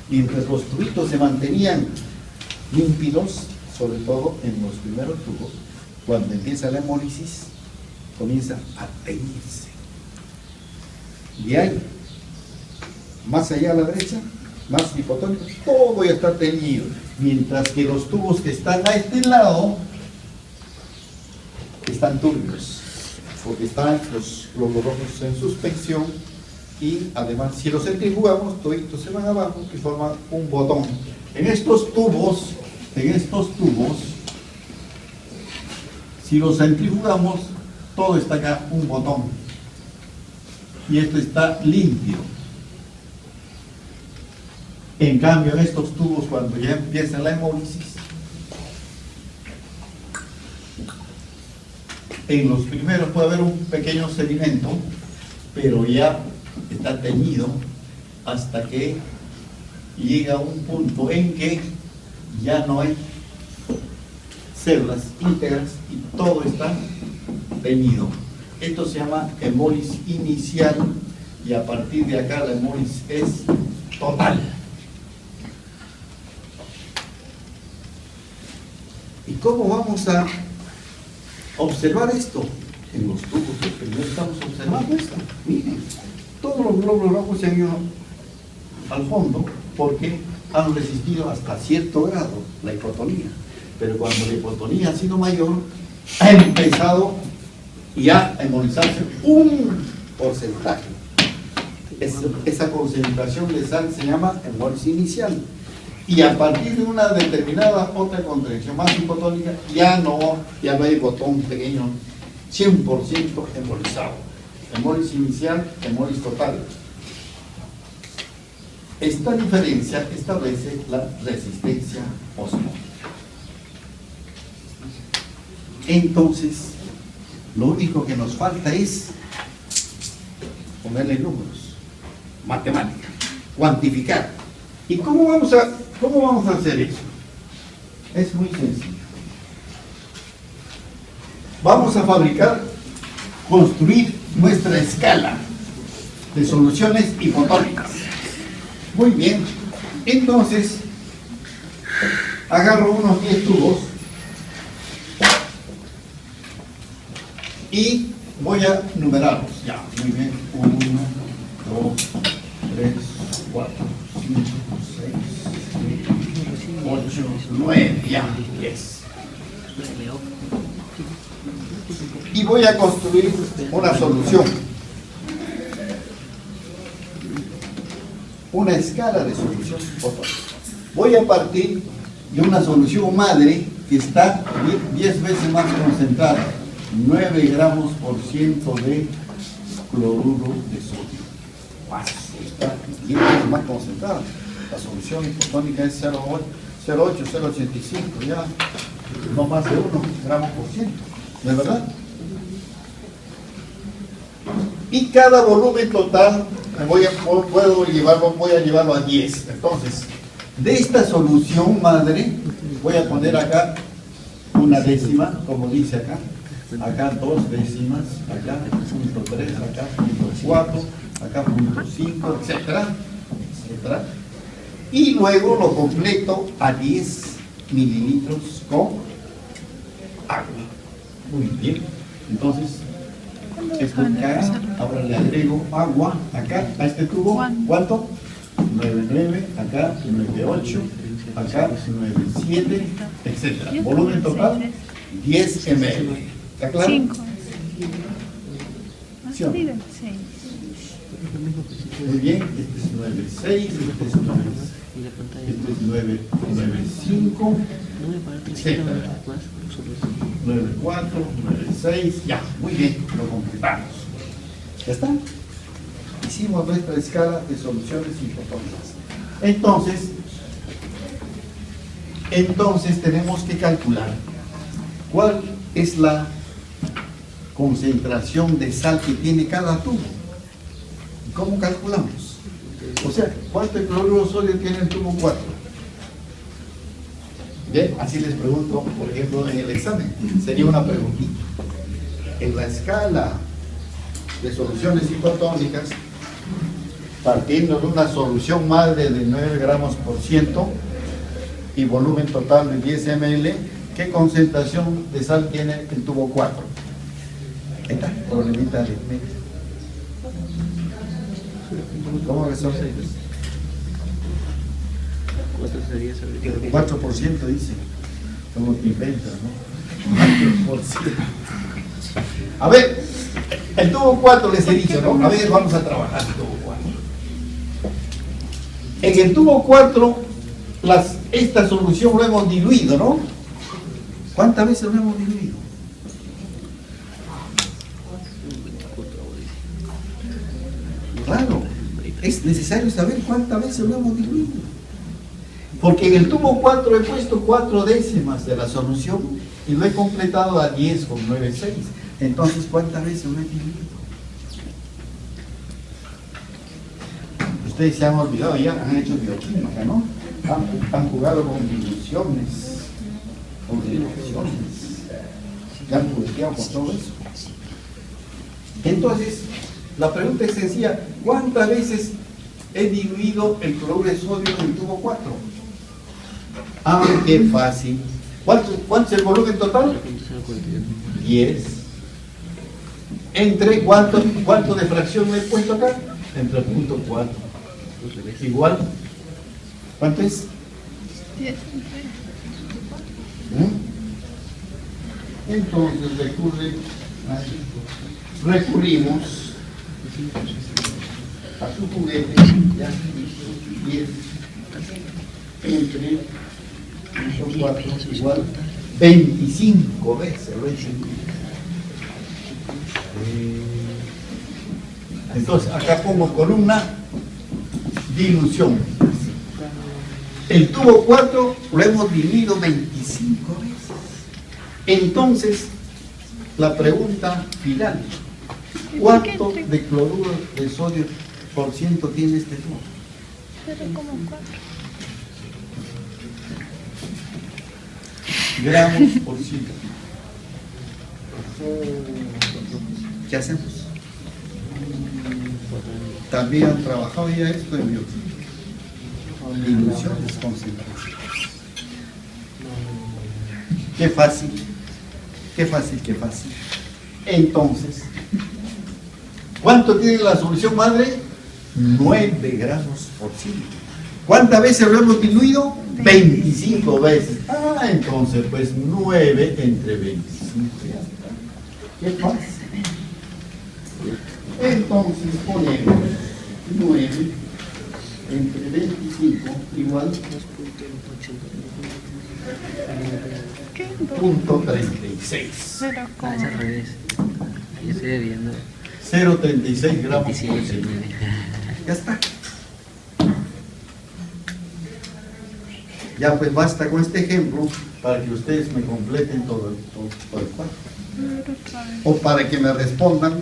Mientras los tubitos se mantenían límpidos, sobre todo en los primeros tubos, cuando empieza la hemólisis, comienza a teñirse. Y ahí, más allá a la derecha, más hipotónico, todo ya está teñido. Mientras que los tubos que están a este lado están turbios, porque están los glóbulos rojos en suspensión y además, si los centrifugamos, toditos se van abajo y forman un botón. En estos tubos, si los centrifugamos, todo está acá, un botón. Y esto está limpio. En cambio, en estos tubos, cuando ya empieza la hemólisis, en los primeros puede haber un pequeño sedimento, pero ya está teñido hasta que llega un punto en que ya no hay células íntegras y todo está teñido. Esto se llama hemólisis inicial y a partir de acá la hemólisis es total. ¿Y cómo vamos a observar esto? En los tubos que primero estamos observando esto. Miren, todos los glóbulos rojos se han ido al fondo porque han resistido hasta cierto grado la hipotonía. Pero cuando la hipotonía ha sido mayor, ha empezado ya a hemolizarse un porcentaje. Esa concentración de sal se llama hemólisis inicial. Y a partir de una determinada otra contracción más hipotónica, ya no hay botón pequeño, 100% hemolizado. Hemólisis inicial, hemólisis total. Esta diferencia establece la resistencia osmótica. Entonces, lo único que nos falta es ponerle números, matemática, cuantificar. ¿Y cómo vamos a ¿Cómo vamos a hacer eso? Es muy sencillo. Vamos a construir nuestra escala de soluciones hipotónicas. Muy bien. Entonces, agarro unos 10 tubos y voy a numerarlos. Ya, muy bien. 1, 2, 3, 4, 5, 6, 7, 8, 9, ya, 10. Y voy a construir una solución. Una escala de solución hipotónica. Voy a partir de una solución madre que está 10 veces más concentrada, 9 gramos por ciento de cloruro de sodio. Está 10 veces más concentrada. La solución hipotónica es 0,8, 0,85, ya no más de 1 gramo por ciento. ¿De verdad? Y cada volumen total voy a llevarlo a 10. Entonces, de esta solución madre, voy a poner acá una décima, como dice acá. Acá 2 décimas, acá 0.3, acá 0.4, acá 0.5, etcétera, etcétera. Y luego lo completo a 10 mililitros con agua. Muy bien. Entonces, esto acá, ahora le agrego agua acá a este tubo. ¿Cuánto? 9,9, acá 9,8, acá 9,7, etcétera. Volumen total 10 ml. ¿Está claro? 5. ¿Sí o no? 6. Muy bien, este es 9,6, este es 9,5, etcétera. 9,4, 9,6, ya, muy bien, lo completamos. ¿Ya está? Hicimos nuestra escala de soluciones hipotónicas. Entonces tenemos que calcular cuál es la concentración de sal que tiene cada tubo. ¿Cómo calculamos? O sea, ¿cuánto de cloruro de sodio tiene el tubo 4? Bien, así les pregunto, por ejemplo, en el examen. Sería una preguntita. En la escala de soluciones hipotónicas, partiendo de una solución madre de 9 gramos por ciento y volumen total de 10 ml, ¿qué concentración de sal tiene el tubo 4? Ahí está, problemita de medio. ¿Cómo resuelve? 4% dice. Como te inventas, ¿no? 4%. A ver, el tubo 4 les he dicho, ¿no? A ver, vamos a trabajar el tubo 4. En el tubo 4, esta solución lo hemos diluido, ¿no? ¿Cuántas veces lo hemos diluido? Claro, es necesario saber cuántas veces lo hemos diluido. Porque en el tubo 4 he puesto 4 décimas de la solución y lo he completado a 10 con 9,6. Entonces, ¿cuántas veces lo he diluido? Ustedes se han olvidado ya, han hecho bioquímica, ¿no? Han jugado con diluciones, ya han jugueteado con todo eso. Entonces, la pregunta es sencilla: ¿cuántas veces he diluido el cloruro de sodio en el tubo 4? Ah, qué fácil. ¿Cuánto es el volumen total? 10. ¿Entre cuánto de fracción le he puesto acá? Entre el punto 4. Igual. ¿Cuánto es? 10. Entonces recurrimos a su juguete, ya, 10 entre 4 igual 25 veces lo he hecho. Entonces acá pongo columna dilución. El tubo 4 lo hemos diluido 25 veces. Entonces, la pregunta final: ¿cuánto de cloruro de sodio por ciento tiene este tubo? 0,4. gramos por ciento. ¿Qué hacemos? También han trabajado ya esto en bioquímica. Diluciones, concentración. Qué fácil, qué fácil, qué fácil. Entonces, ¿cuánto tiene la solución madre? 9 gramos por ciento. ¿Cuántas veces lo hemos diluido? 25 veces. Ah, entonces, pues 9 entre 25. ¿Qué pasa? Entonces ponemos 9 entre 25 igual punto 36. Ah, es al revés. Yo estoy viendo 0,36 gramos por 27. ciento. Ya está. Ya pues basta con este ejemplo para que ustedes me completen todo el cuadro. O para que me respondan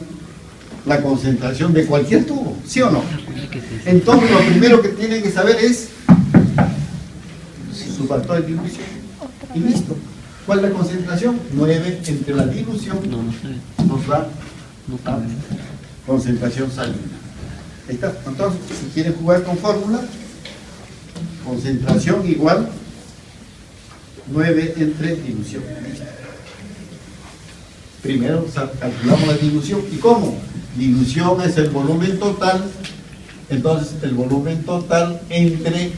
la concentración de cualquier tubo, ¿sí o no? Entonces lo primero que tienen que saber es su factor de dilución. Y listo. ¿Cuál es la concentración? 9 entre la dilución No, no sé. nos da No cabe. concentración salina. Ahí está. Entonces, si quieren jugar con fórmula, concentración igual 9 entre dilución. Listo. Primero calculamos la dilución. ¿Y cómo? Dilución es el volumen total. Entonces, el volumen total entre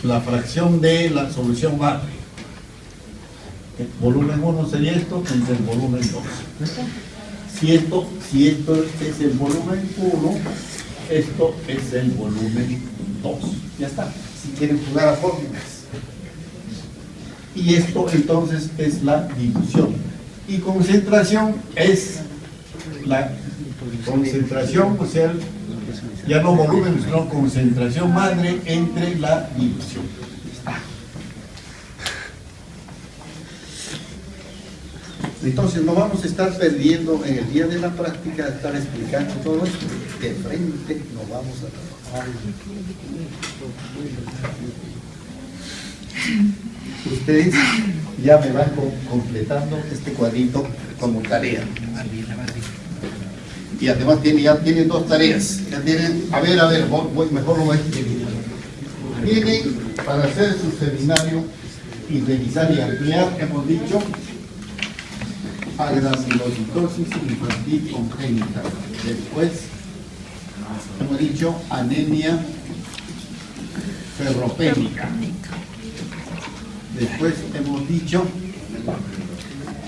la fracción de la solución madre. El volumen 1 sería esto entre el volumen 2. Si esto es el volumen 1, esto es el volumen 2. Ya está. Si quieren jugar a fórmulas. Y esto entonces es la dilución. Y concentración es la concentración, o sea, ya no volumen, sino concentración madre entre la dilución. Entonces no vamos a estar perdiendo en el día de la práctica de estar explicando todo esto. De frente no vamos a trabajar. Ustedes ya me van completando este cuadrito como tarea. Y además ya tienen 2 tareas. Ya tienen, a ver, mejor lo voy a escribir. Tienen para hacer su seminario y revisar y ampliar, hemos dicho, agranulocitosis infantil congénita. Después hemos dicho anemia ferropénica. Después hemos dicho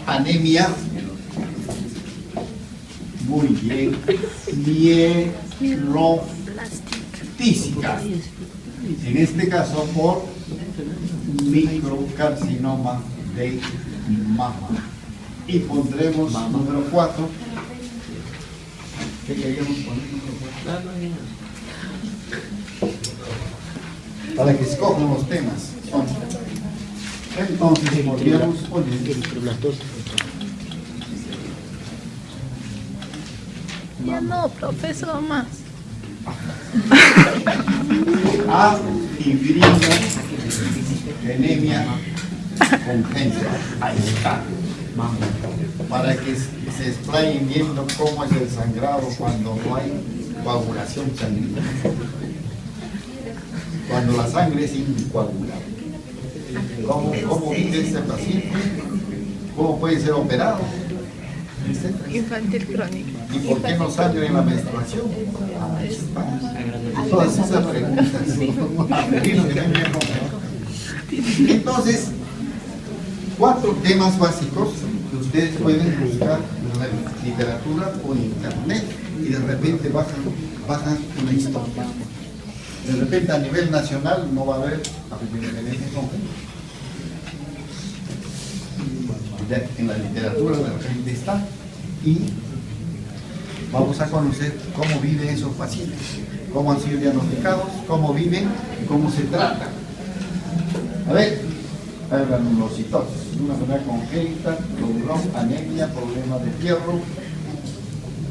anemia, muy bien, mieloblástica. En este caso por microcarcinoma de mama. Y pondremos número 4. ¿Qué queríamos poner número 4? Para que escojan los temas. Entonces podríamos poner Ya no, profesor, más. A infinito anemia congénita. Ahí está. Para que se explayen viendo cómo es el sangrado cuando no hay coagulación sanguínea. Cuando la sangre es incoagulable. ¿Cómo vive ese paciente? ¿Cómo puede ser operado? Infantil crónico. ¿Y por qué no sangra en la menstruación? Todas esas preguntas. Entonces, 4 temas básicos que ustedes pueden buscar en la literatura o en internet y de repente bajan una historia. De repente a nivel nacional no va a haber en la literatura de repente está, y vamos a conocer cómo viven esos pacientes, cómo han sido diagnosticados, cómo viven y cómo se tratan. A ver, granulocitosis, una enfermedad congénita, globulón, anemia, problema de hierro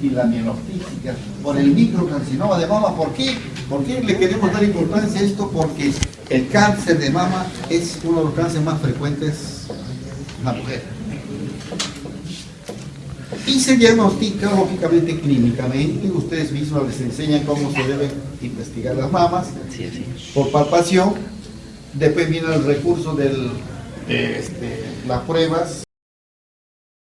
y la mieloptística por el microcarcinoma de mama. ¿Por qué? ¿Por qué le queremos dar importancia a esto? Porque el cáncer de mama es uno de los cánceres más frecuentes la mujer. Y se diagnostica lógicamente clínicamente, ustedes mismos les enseñan cómo se deben investigar las mamas, Sí, sí. por palpación. Después viene el recurso de las pruebas